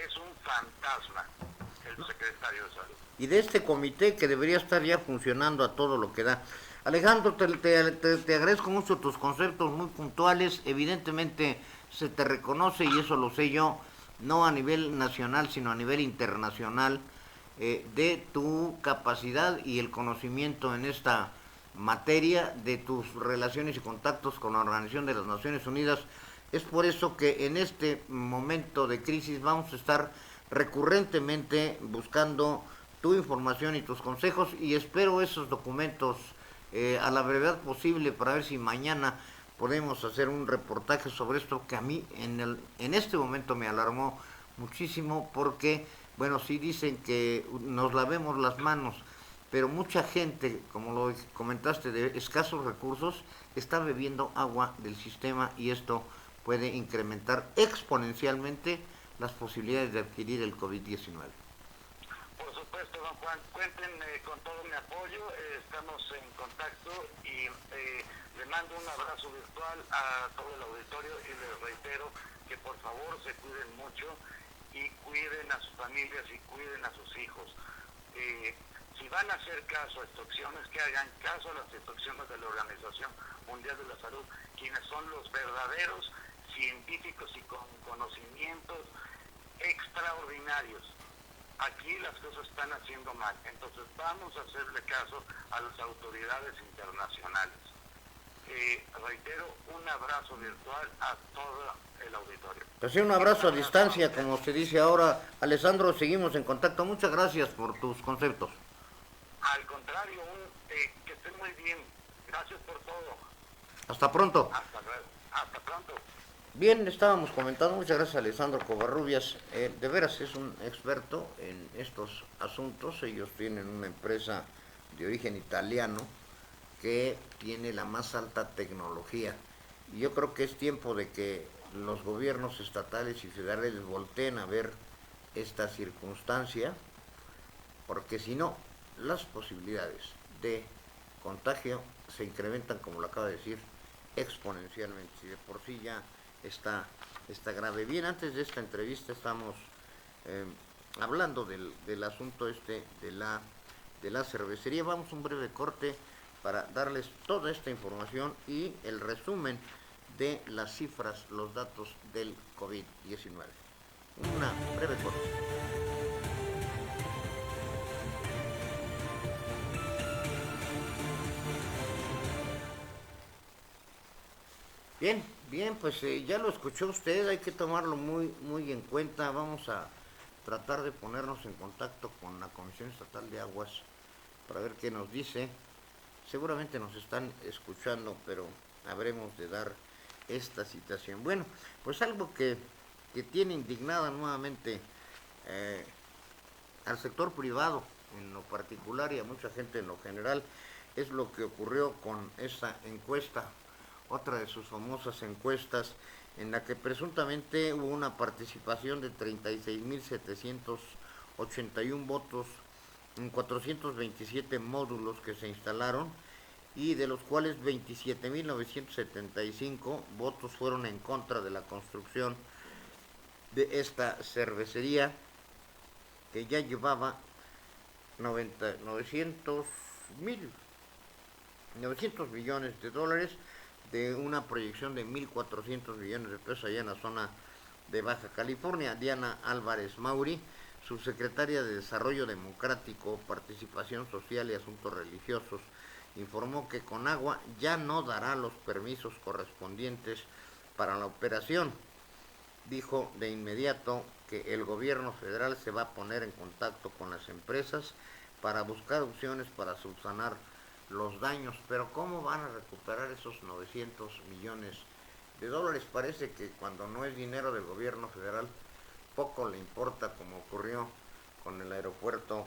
Es un fantasma el secretario de Salud. Y de este comité que debería estar ya funcionando a todo lo que da. Alejandro, te agradezco mucho tus conceptos muy puntuales. Evidentemente se te reconoce, y eso lo sé yo, no a nivel nacional, sino a nivel internacional, de tu capacidad y el conocimiento en esta materia, de tus relaciones y contactos con la Organización de las Naciones Unidas. Es por eso que en este momento de crisis vamos a estar recurrentemente buscando tu información y tus consejos, y espero esos documentos a la brevedad posible para ver si mañana podemos hacer un reportaje sobre esto que a mí en este momento me alarmó muchísimo, porque bueno, sí dicen que nos lavemos las manos, pero mucha gente, como lo comentaste, de escasos recursos, está bebiendo agua del sistema, y esto puede incrementar exponencialmente las posibilidades de adquirir el COVID-19. Por supuesto, don Juan, cuenten con todo mi apoyo, estamos en contacto y le mando un abrazo virtual a todo el auditorio y les reitero que por favor se cuiden mucho y cuiden a sus familias y cuiden a sus hijos. Si van a hacer caso a instrucciones, que hagan caso a las instrucciones de la Organización Mundial de la Salud, quienes son los verdaderos científicos y con conocimientos extraordinarios aquí las cosas están haciendo mal. Entonces vamos a hacerle caso a las autoridades internacionales. Reitero, un abrazo virtual a todo el auditorio. Pues un abrazo a distancia, como se dice ahora. Alessandro, seguimos en contacto. Muchas gracias por tus conceptos. Al contrario, que estén muy bien. Gracias por todo. Hasta pronto. Hasta luego. Hasta pronto. Bien, estábamos comentando, muchas gracias a Alessandro Covarrubias, de veras es un experto en estos asuntos. Ellos tienen una empresa de origen italiano que tiene la más alta tecnología, y yo creo que es tiempo de que los gobiernos estatales y federales volteen a ver esta circunstancia, porque si no, las posibilidades de contagio se incrementan, como lo acaba de decir, exponencialmente. Si de por sí ya está grave. Bien, antes de esta entrevista estamos hablando del asunto de la cervecería. Vamos a un breve corte para darles toda esta información y el resumen de las cifras, los datos del COVID-19. Una breve corte. Bien, pues ya lo escuchó usted, hay que tomarlo muy en cuenta. Vamos a tratar de ponernos en contacto con la Comisión Estatal de Aguas para ver qué nos dice. Seguramente nos están escuchando, pero habremos de dar esta situación. Bueno, pues algo que tiene indignada nuevamente al sector privado en lo particular y a mucha gente en lo general es lo que ocurrió con esa encuesta, otra de sus famosas encuestas, en la que presuntamente hubo una participación de 36.781 votos en 427 módulos que se instalaron, y de los cuales 27.975 votos fueron en contra de la construcción de esta cervecería, que ya llevaba 900 millones de dólares, de una proyección de 1.400 millones de pesos allá en la zona de Baja California. Diana Álvarez Mauri, subsecretaria de Desarrollo Democrático, Participación Social y Asuntos Religiosos, informó que Conagua ya no dará los permisos correspondientes para la operación. Dijo de inmediato que el gobierno federal se va a poner en contacto con las empresas para buscar opciones para subsanar los daños, pero ¿cómo van a recuperar esos 900 millones de dólares? Parece que cuando no es dinero del gobierno federal, poco le importa, como ocurrió con el aeropuerto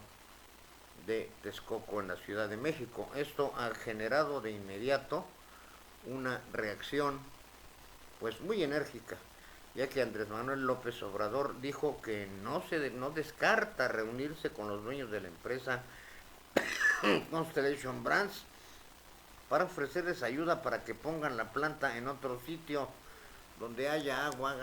de Texcoco en la Ciudad de México. Esto ha generado de inmediato una reacción pues muy enérgica, ya que Andrés Manuel López Obrador dijo que no descarta reunirse con los dueños de la empresa Constellation Brands para ofrecerles ayuda para que pongan la planta en otro sitio donde haya agua.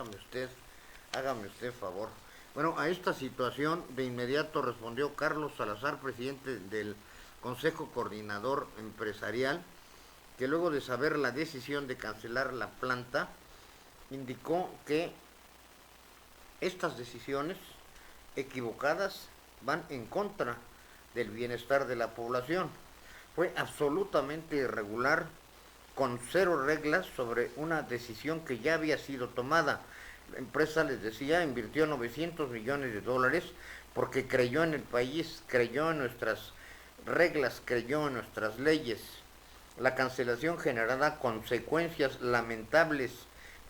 Hágame usted favor. Bueno, a esta situación de inmediato respondió Carlos Salazar, presidente del Consejo Coordinador Empresarial, que luego de saber la decisión de cancelar la planta, indicó que estas decisiones equivocadas van en contra del bienestar de la población. Fue absolutamente irregular, con cero reglas sobre una decisión que ya había sido tomada. La empresa, les decía, invirtió 900 millones de dólares porque creyó en el país, creyó en nuestras reglas, creyó en nuestras leyes. La cancelación generará consecuencias lamentables,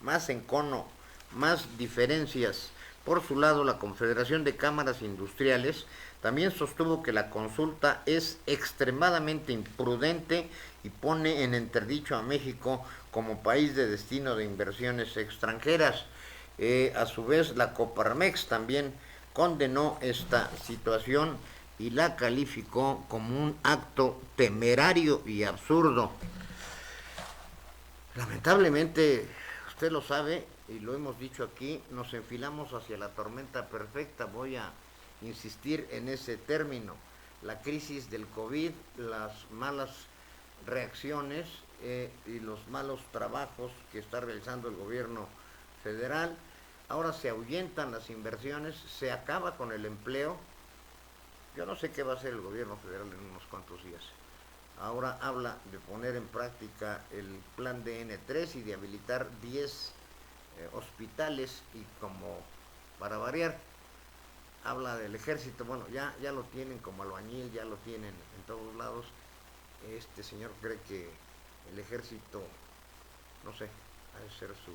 más encono, más diferencias. Por su lado, la Confederación de Cámaras Industriales también sostuvo que la consulta es extremadamente imprudente y pone en entredicho a México como país de destino de inversiones extranjeras. A su vez, la Coparmex también condenó esta situación y la calificó como un acto temerario y absurdo. Lamentablemente, usted lo sabe y lo hemos dicho aquí, nos enfilamos hacia la tormenta perfecta. Voy a insistir en ese término. La crisis del COVID, las malas reacciones y los malos trabajos que está realizando el gobierno federal. Ahora se ahuyentan las inversiones, se acaba con el empleo, Yo no sé qué va a hacer el gobierno federal en unos cuantos días. Ahora habla de poner en práctica el plan de N3 y de habilitar 10 hospitales, y como para variar, habla del ejército. Bueno, ya lo tienen como albañil, ya lo tienen en todos lados. Este señor cree que el ejército, no sé, ha de ser su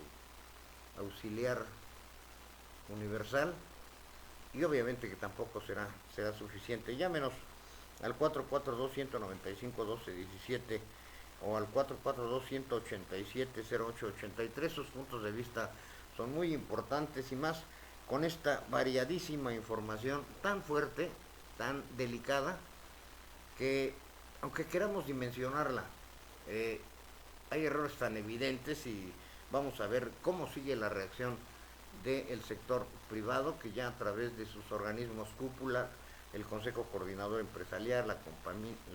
auxiliar universal, y obviamente que tampoco será suficiente. Llámenos al 442-195-1217 o al 442-187-0883. Sus puntos de vista son muy importantes, y más con esta variadísima información tan fuerte, tan delicada, que aunque queramos dimensionarla, hay errores tan evidentes, y vamos a ver cómo sigue la reacción del sector privado, que ya a través de sus organismos cúpula, el Consejo Coordinador Empresarial, la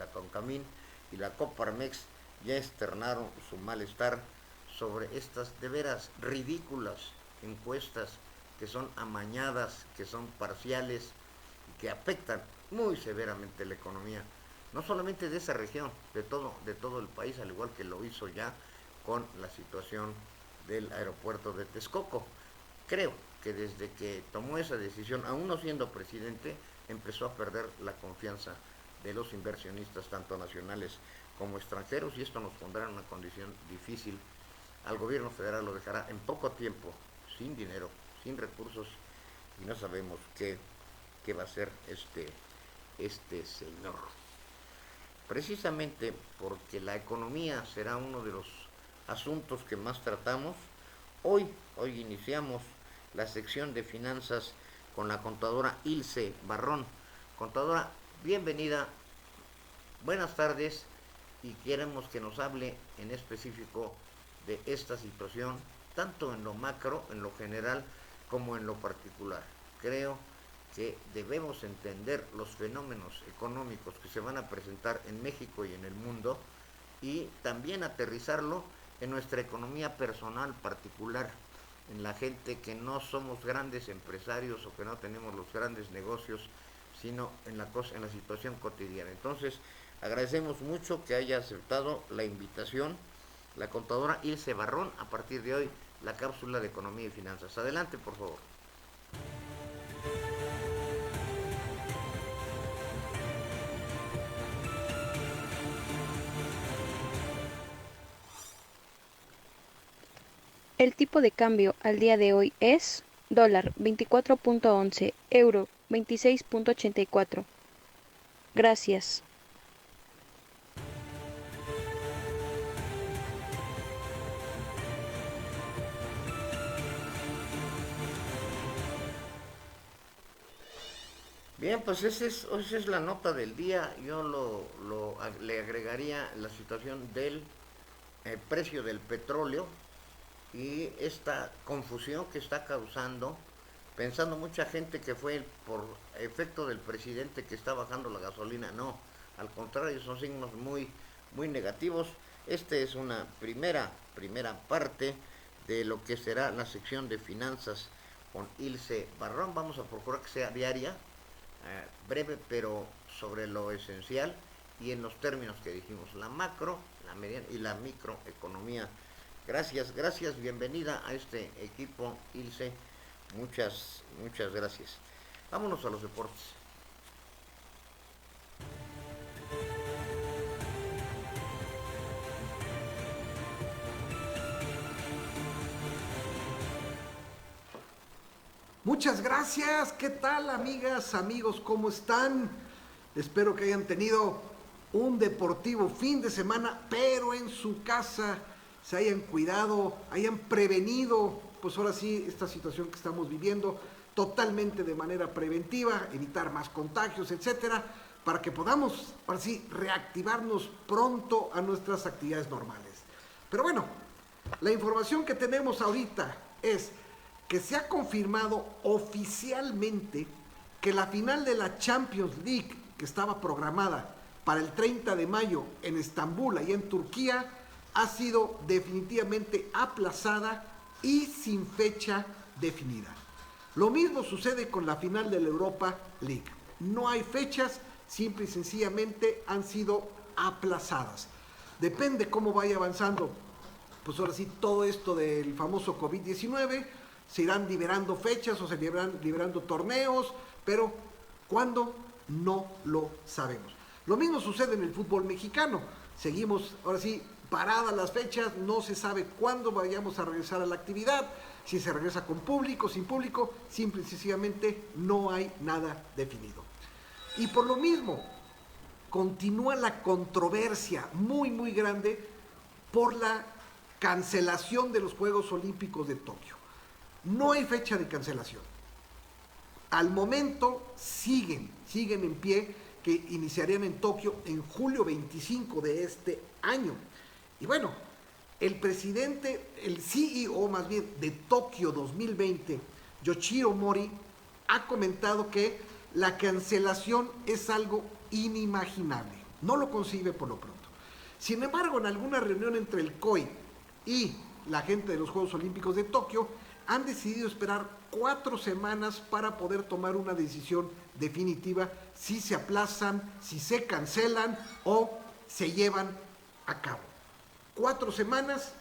CONCAMIN y la Coparmex, ya externaron su malestar sobre estas de veras ridículas encuestas, que son amañadas, que son parciales y que afectan muy severamente la economía, no solamente de esa región, de todo el país, al igual que lo hizo ya con la situación del aeropuerto de Texcoco. Creo que desde que tomó esa decisión, aún no siendo presidente, empezó a perder la confianza de los inversionistas, tanto nacionales como extranjeros, y esto nos pondrá en una condición difícil. Al gobierno federal lo dejará en poco tiempo, sin dinero, sin recursos, y no sabemos qué va a hacer este señor. Precisamente porque la economía será uno de los asuntos que más tratamos, hoy iniciamos la sección de finanzas con la contadora Ilse Barrón. Contadora, bienvenida, buenas tardes, y queremos que nos hable en específico de esta situación, tanto en lo macro, en lo general, como en lo particular. Creo que debemos entender los fenómenos económicos que se van a presentar en México y en el mundo, y también aterrizarlo en nuestra economía personal particular, en la gente que no somos grandes empresarios o que no tenemos los grandes negocios, sino en la situación cotidiana. Entonces, agradecemos mucho que haya aceptado la invitación la contadora Ilse Barrón. A partir de hoy, la cápsula de economía y finanzas. Adelante, por favor. El tipo de cambio al día de hoy es dólar 24.11, euro 26.84. Gracias. Bien, pues esa es la nota del día. Yo le agregaría la situación del precio del petróleo y esta confusión que está causando, pensando mucha gente que fue por efecto del presidente que está bajando la gasolina. No, al contrario, son signos muy negativos. Esta es una primera parte de lo que será la sección de finanzas con Ilse Barrón. Vamos a procurar que sea diaria, breve, pero sobre lo esencial y en los términos que dijimos, la macro, la mediana y la microeconomía. Gracias, bienvenida a este equipo, Ilse. Muchas gracias. Vámonos a los deportes. Muchas gracias. ¿Qué tal, amigas, amigos? ¿Cómo están? Espero que hayan tenido un deportivo fin de semana, pero en su casa se hayan cuidado, hayan prevenido, pues ahora sí, esta situación que estamos viviendo totalmente de manera preventiva, evitar más contagios, etcétera, para que podamos, ahora sí, reactivarnos pronto a nuestras actividades normales. Pero bueno, la información que tenemos ahorita es que se ha confirmado oficialmente que la final de la Champions League, que estaba programada para el 30 de mayo en Estambul, y en Turquía, ha sido definitivamente aplazada y sin fecha definida. Lo mismo sucede con la final de la Europa League. no hay fechas, simple y sencillamente han sido aplazadas. Depende cómo vaya avanzando, pues ahora sí, todo esto del famoso COVID-19, se irán liberando fechas o se irán liberando torneos, pero ¿cuándo? No lo sabemos. Lo mismo sucede en el fútbol mexicano. Seguimos, ahora sí, paradas las fechas, no se sabe cuándo vayamos a regresar a la actividad, si se regresa con público, sin público, simple y sencillamente no hay nada definido. Y por lo mismo, continúa la controversia muy grande por la cancelación de los Juegos Olímpicos de Tokio. No hay fecha de cancelación. Al momento siguen en pie, que iniciarían en Tokio en julio 25 de este año. Y bueno, el presidente, el CEO más bien de Tokio 2020, Yoshiro Mori, ha comentado que la cancelación es algo inimaginable. No lo concibe por lo pronto. Sin embargo, en alguna reunión entre el COI y la gente de los Juegos Olímpicos de Tokio, han decidido esperar 4 semanas para poder tomar una decisión definitiva si se aplazan, si se cancelan o se llevan a cabo. 4 semanas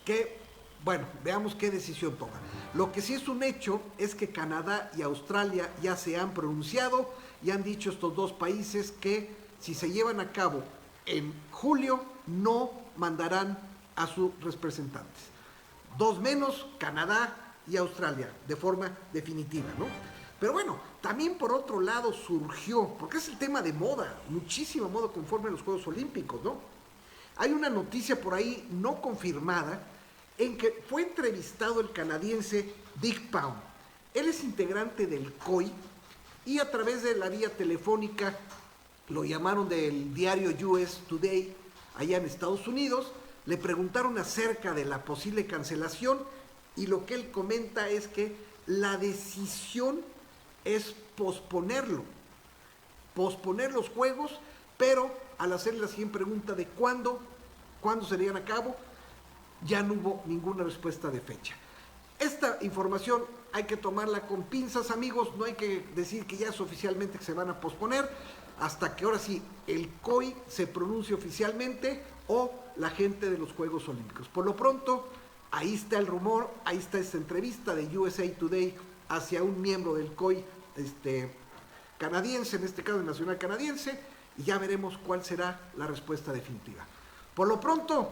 que, bueno, veamos qué decisión toman. Lo que sí es un hecho es que Canadá y Australia ya se han pronunciado y han dicho estos dos países que si se llevan a cabo en julio no mandarán a sus representantes. 2 menos, Canadá y Australia, de forma definitiva, ¿no? Pero bueno, también por otro lado surgió, porque es el tema de moda, muchísima moda conforme a los Juegos Olímpicos, ¿no? Hay una noticia por ahí no confirmada en que fue entrevistado el canadiense Dick Pound. Él es integrante del COI y a través de la vía telefónica lo llamaron del diario US Today allá en Estados Unidos, le preguntaron acerca de la posible cancelación y lo que él comenta es que la decisión es posponer los juegos, pero al hacerle la siguiente pregunta de cuándo se llevan a cabo, ya no hubo ninguna respuesta de fecha. Esta información hay que tomarla con pinzas, amigos, no hay que decir que ya es oficialmente que se van a posponer, hasta que ahora sí el COI se pronuncie oficialmente o la gente de los Juegos Olímpicos. Por lo pronto, ahí está el rumor, ahí está esta entrevista de USA Today hacia un miembro del COI canadiense, en este caso nacional canadiense, y ya veremos cuál será la respuesta definitiva. Por lo pronto,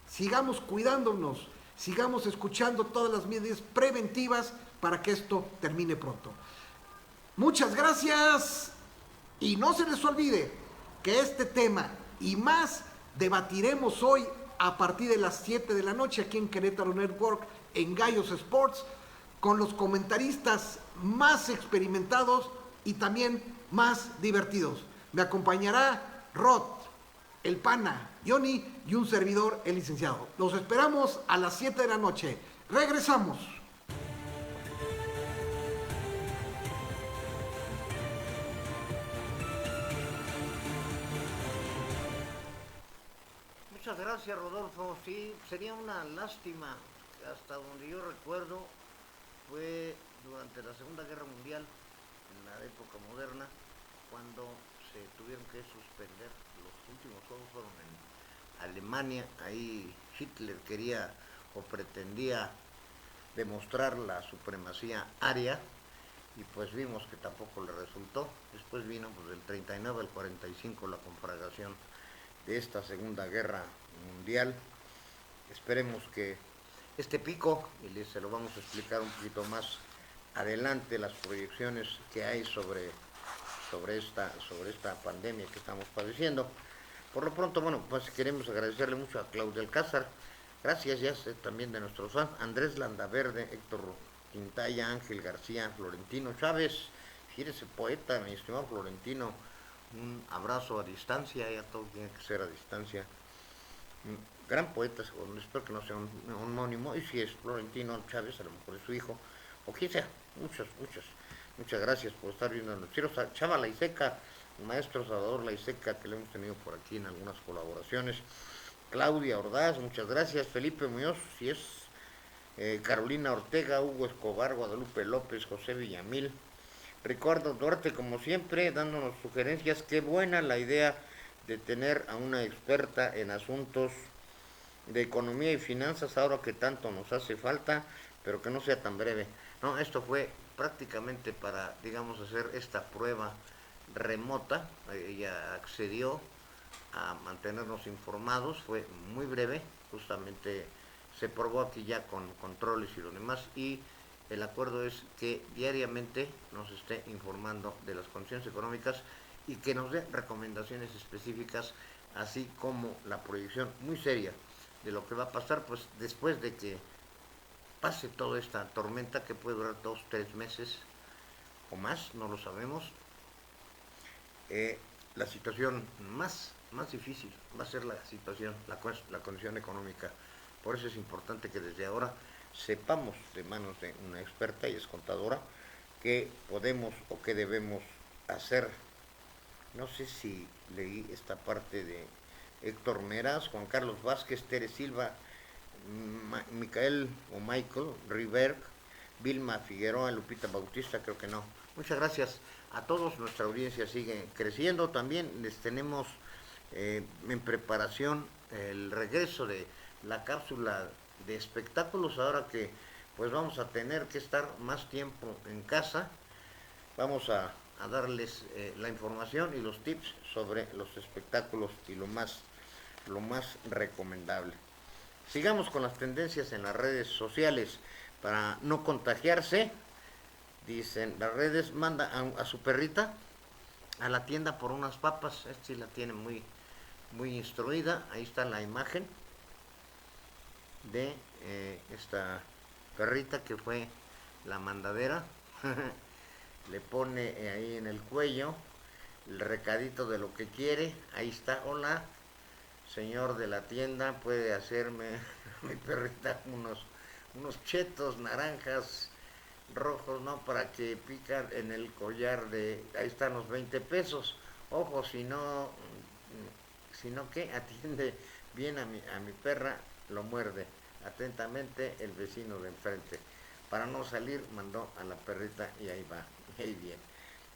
sigamos cuidándonos, sigamos escuchando todas las medidas preventivas para que esto termine pronto. Muchas gracias y no se les olvide que este tema y más debatiremos hoy a partir de las 7 de la noche aquí en Querétaro Network en Gallos Sports con los comentaristas más experimentados y también más divertidos. Me acompañará Rod, el Pana, Johnny y un servidor, el licenciado. Los esperamos a las 7 de la noche. Regresamos. Muchas gracias, Rodolfo. Sí, sería una lástima, hasta donde yo recuerdo, fue durante la Segunda Guerra Mundial, en la época moderna, cuando se tuvieron que suspender. Los últimos juegos fueron en Alemania. Ahí Hitler quería o pretendía demostrar la supremacía aria y pues vimos que tampoco le resultó. Después vino pues, del 39 al 45 la conflagración de esta Segunda Guerra Mundial. Esperemos que este pico, y se lo vamos a explicar un poquito más adelante, las proyecciones que hay sobre esta pandemia que estamos padeciendo. Por lo pronto, bueno, pues queremos agradecerle mucho a Claudia Alcázar, gracias ya también de nuestros fans, Andrés Landaverde, Héctor Quintaya, Ángel García, Florentino Chávez, fíjese poeta, mi estimado Florentino, un abrazo a distancia, ya todo tiene que ser a distancia. Un gran poeta, espero que no sea un homónimo, y si es Florentino Chávez, a lo mejor es su hijo, o quien sea. Muchas gracias por estar viendo los tiros. A Chava Laiseca, el maestro Salvador Laiseca, que lo hemos tenido por aquí en algunas colaboraciones. Claudia Ordaz, muchas gracias. Felipe Muñoz, si es Carolina Ortega, Hugo Escobar, Guadalupe López, José Villamil, Ricardo Duarte, como siempre, dándonos sugerencias. Qué buena la idea de tener a una experta en asuntos de economía y finanzas ahora que tanto nos hace falta, pero que no sea tan breve. No, esto fue prácticamente para, digamos, hacer esta prueba remota. Ella accedió a mantenernos informados, fue muy breve, justamente se probó aquí ya con controles y lo demás, y el acuerdo es que diariamente nos esté informando de las condiciones económicas y que nos dé recomendaciones específicas, así como la proyección muy seria de lo que va a pasar pues después de que pase toda esta tormenta, que puede durar 2-3 meses o más, no lo sabemos. La situación más difícil va a ser la situación, la condición económica. Por eso es importante que desde ahora sepamos de manos de una experta, y es contadora, qué podemos o qué debemos hacer. No sé si leí esta parte de Héctor Meraz, Juan Carlos Vázquez, Tere Silva, Michael River, Vilma Figueroa, Lupita Bautista, creo que no. Muchas gracias a todos, nuestra audiencia sigue creciendo. También les tenemos en preparación el regreso de la cápsula de espectáculos, ahora que pues vamos a tener que estar más tiempo en casa. Vamos a darles la información y los tips sobre los espectáculos y lo más recomendable. Sigamos con las tendencias en las redes sociales. Para no contagiarse, dicen las redes, manda a su perrita a la tienda por unas papas. Esta sí la tiene muy instruida. Ahí está la imagen de esta perrita que fue la mandadera. Le pone ahí en el cuello el recadito de lo que quiere. Ahí está: hola, señor de la tienda, puede hacerme mi perrita unos chetos naranjas rojos, ¿no? Para que pican en el collar de... Ahí están los 20 pesos. Ojo, si no que atiende bien a mi perra, lo muerde. Atentamente, el vecino de enfrente. Para no salir, mandó a la perrita y ahí va, y ahí viene.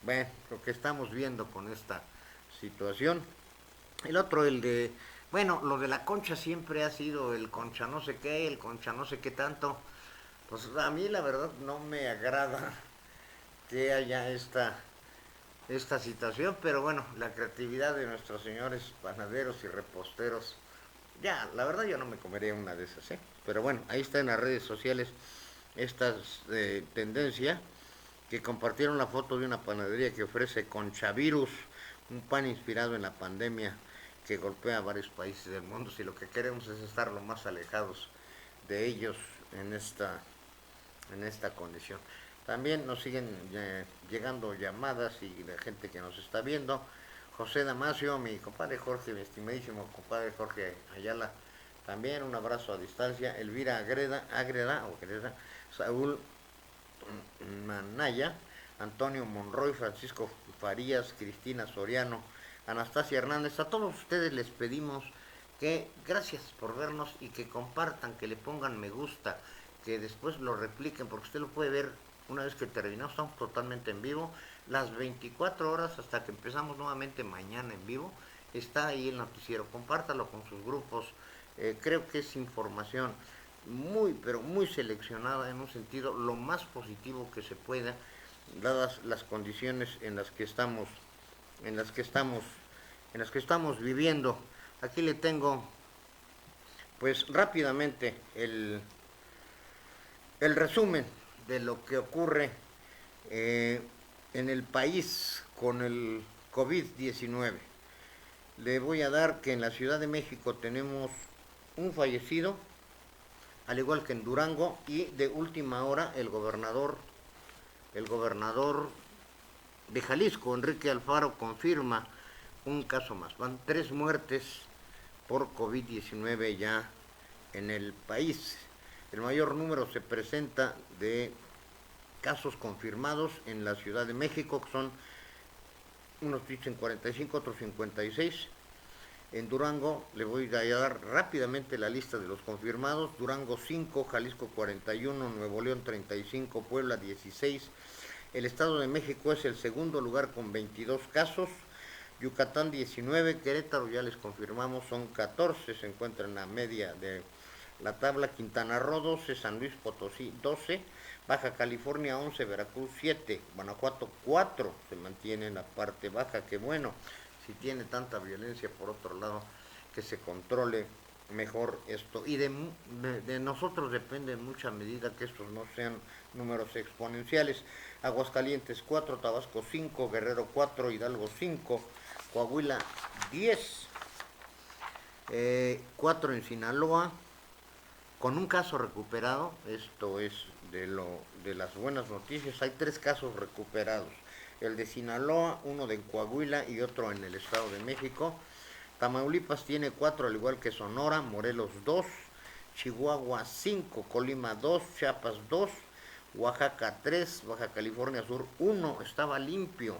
Bueno, lo que estamos viendo con esta situación. El otro, el de... Bueno, lo de la concha siempre ha sido el concha no sé qué, el concha no sé qué tanto. Pues a mí la verdad no me agrada que haya esta situación, pero bueno, la creatividad de nuestros señores panaderos y reposteros, ya, la verdad yo no me comería una de esas, ¿eh? Pero bueno, ahí está en las redes sociales esta tendencia, que compartieron la foto de una panadería que ofrece Conchavirus, un pan inspirado en la pandemia que golpea a varios países del mundo. Si lo que queremos es estar lo más alejados de ellos en esta condición. También nos siguen llegando llamadas y de gente que nos está viendo. José Damasio, mi compadre Jorge, mi estimadísimo compadre Jorge Ayala, también un abrazo a distancia. Elvira Agreda, Saúl Manaya, Antonio Monroy, Francisco Farías, Cristina Soriano, Anastasia Hernández. A todos ustedes les pedimos que gracias por vernos y que compartan, que le pongan me gusta, que después lo repliquen, porque usted lo puede ver una vez que terminamos. Estamos totalmente en vivo, las 24 horas hasta que empezamos nuevamente mañana en vivo. Está ahí el noticiero, compártalo con sus grupos. Creo que es información pero muy seleccionada, en un sentido lo más positivo que se pueda, dadas las condiciones en las que estamos viviendo. Aquí le tengo pues rápidamente el resumen de lo que ocurre en el país con el COVID-19. Le voy a dar que en la Ciudad de México tenemos un fallecido, al igual que en Durango, y de última hora el gobernador de Jalisco, Enrique Alfaro, confirma un caso más. Van 3 muertes por COVID-19 ya en el país. El mayor número se presenta de casos confirmados en la Ciudad de México, que son, unos dicen 45, otros 56. En Durango le voy a dar rápidamente la lista de los confirmados. Durango 5, Jalisco 41, Nuevo León 35, Puebla 16, El Estado de México es el segundo lugar con 22 casos, Yucatán 19, Querétaro ya les confirmamos son 14, se encuentra en la media de la tabla, Quintana Roo 12, San Luis Potosí 12, Baja California 11, Veracruz 7, Guanajuato 4, se mantiene en la parte baja, que bueno, si tiene tanta violencia por otro lado, que se controle mejor esto. Y de nosotros depende en mucha medida que estos no sean números exponenciales. Aguascalientes 4, Tabasco 5, Guerrero 4, Hidalgo 5, Coahuila 10, 4 en Sinaloa, con un caso recuperado. Esto es de las buenas noticias. Hay 3 casos recuperados, el de Sinaloa, uno de Coahuila y otro en el Estado de México. Tamaulipas tiene 4, al igual que Sonora, Morelos 2, Chihuahua 5, Colima 2, Chiapas 2, Oaxaca 3, Baja California Sur 1, estaba limpio,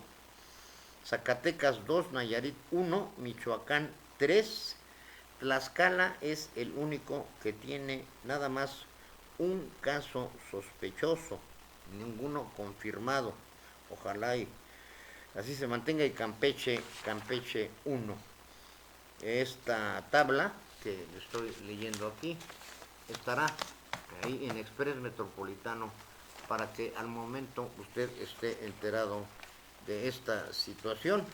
Zacatecas 2, Nayarit 1, Michoacán 3, Tlaxcala es el único que tiene nada más un caso sospechoso, ninguno confirmado, ojalá y así se mantenga, y Campeche 1. Esta tabla que estoy leyendo aquí estará ahí en Express Metropolitano para que al momento usted esté enterado de esta situación.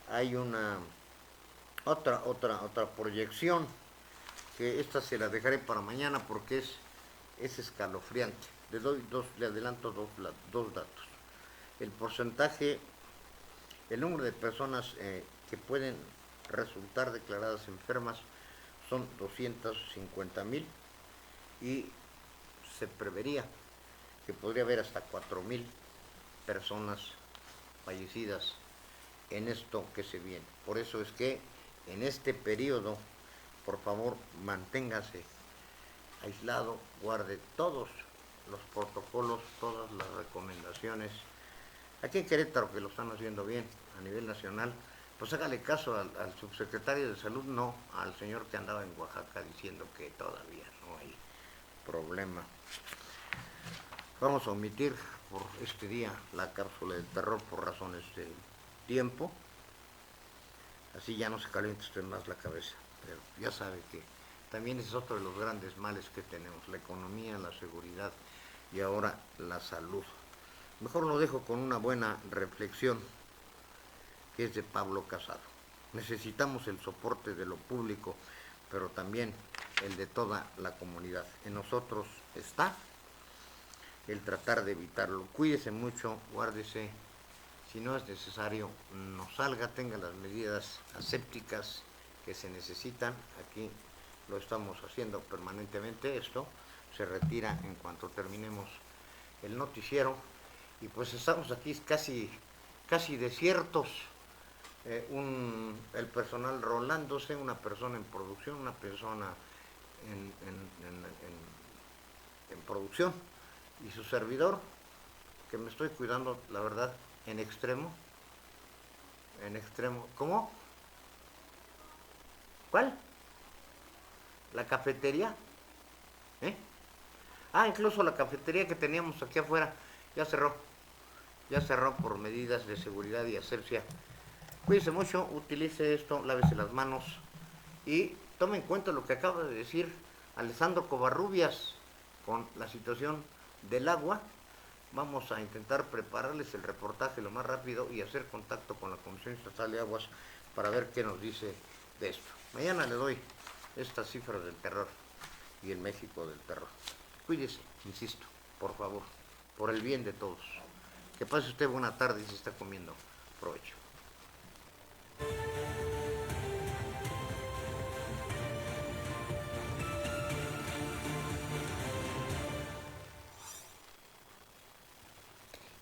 Hay una otra proyección, que esta se la dejaré para mañana porque es escalofriante. Le adelanto dos datos. El porcentaje, el número de personas que pueden resultar declaradas enfermas son 250,000 y se prevería que podría haber hasta 4,000 personas fallecidas en esto que se viene. Por eso es que en este periodo, por favor, manténgase aislado, guarde todos los protocolos, todas las recomendaciones. Aquí en Querétaro, que lo están haciendo bien a nivel nacional, pues hágale caso al subsecretario de Salud, no al señor que andaba en Oaxaca diciendo que todavía no hay problema. Vamos a omitir por este día la cápsula del terror por razones de tiempo, así ya no se calienta usted más la cabeza, pero ya sabe que también es otro de los grandes males que tenemos, la economía, la seguridad y ahora la salud. Mejor lo dejo con una buena reflexión, que es de Pablo Casado. Necesitamos el soporte de lo público, pero también el de toda la comunidad. En nosotros está el tratar de evitarlo. Cuídese mucho, guárdese. Si no es necesario, no salga, tenga las medidas asépticas que se necesitan. Aquí lo estamos haciendo permanentemente. Esto se retira en cuanto terminemos el noticiero. Y pues estamos aquí casi desiertos. El personal rolándose, una persona en producción, una persona en producción, y su servidor, que me estoy cuidando, la verdad, en extremo. ¿Cómo? ¿Cuál? ¿La cafetería? Incluso la cafetería que teníamos aquí afuera ya cerró por medidas de seguridad y asepsia. Cuídese mucho, utilice esto, lávese las manos y tome en cuenta lo que acaba de decir Alessandro Covarrubias con la situación del agua. Vamos a intentar prepararles el reportaje lo más rápido y hacer contacto con la Comisión Estatal de Aguas para ver qué nos dice de esto. Mañana le doy estas cifras del terror y el México del terror. Cuídese, insisto, por favor, por el bien de todos. Que pase usted buena tarde y se está comiendo. Provecho.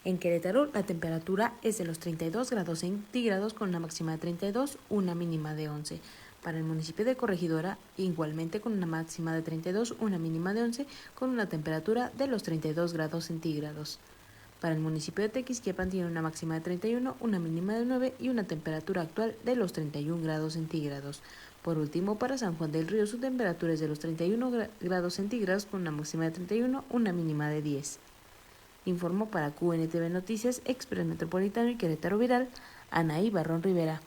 En Querétaro, la temperatura es de los 32 grados centígrados con una máxima de 32, una mínima de 11. Para el municipio de Corregidora, igualmente con una máxima de 32, una mínima de 11, con una temperatura de los 32 grados centígrados. Para el municipio de Tequisquiapan tiene una máxima de 31, una mínima de 9 y una temperatura actual de los 31 grados centígrados. Por último, para San Juan del Río, su temperatura es de los 31 grados centígrados con una máxima de 31, una mínima de 10. Informó para QNTV Noticias, Express Metropolitano y Querétaro Viral, Anaí Barrón Rivera.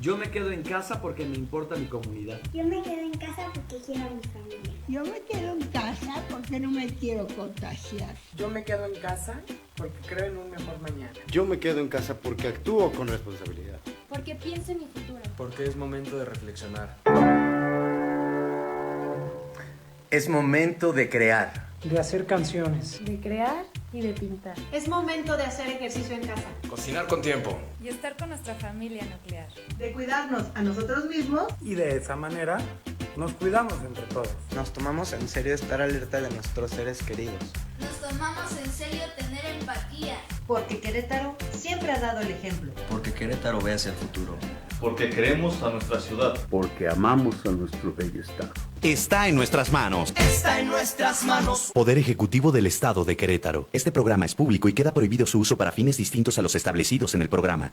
Yo me quedo en casa porque me importa mi comunidad. Yo me quedo en casa porque quiero a mi familia. Yo me quedo en casa porque no me quiero contagiar. Yo me quedo en casa porque creo en un mejor mañana. Yo me quedo en casa porque actúo con responsabilidad. Porque pienso en mi futuro. Porque es momento de reflexionar. Es momento de crear. De hacer canciones. De crear y de pintar. Es momento de hacer ejercicio en casa. Cocinar con tiempo. Y estar con nuestra familia nuclear. De cuidarnos a nosotros mismos. Y de esa manera nos cuidamos entre todos. Nos tomamos en serio estar alerta de nuestros seres queridos. Nos tomamos en serio tener empatía. Porque Querétaro siempre ha dado el ejemplo. Porque Querétaro ve hacia el futuro. Porque queremos a nuestra ciudad. Porque amamos a nuestro bello estado. Está en nuestras manos. Está en nuestras manos. Poder Ejecutivo del Estado de Querétaro. Este programa es público y queda prohibido su uso para fines distintos a los establecidos en el programa.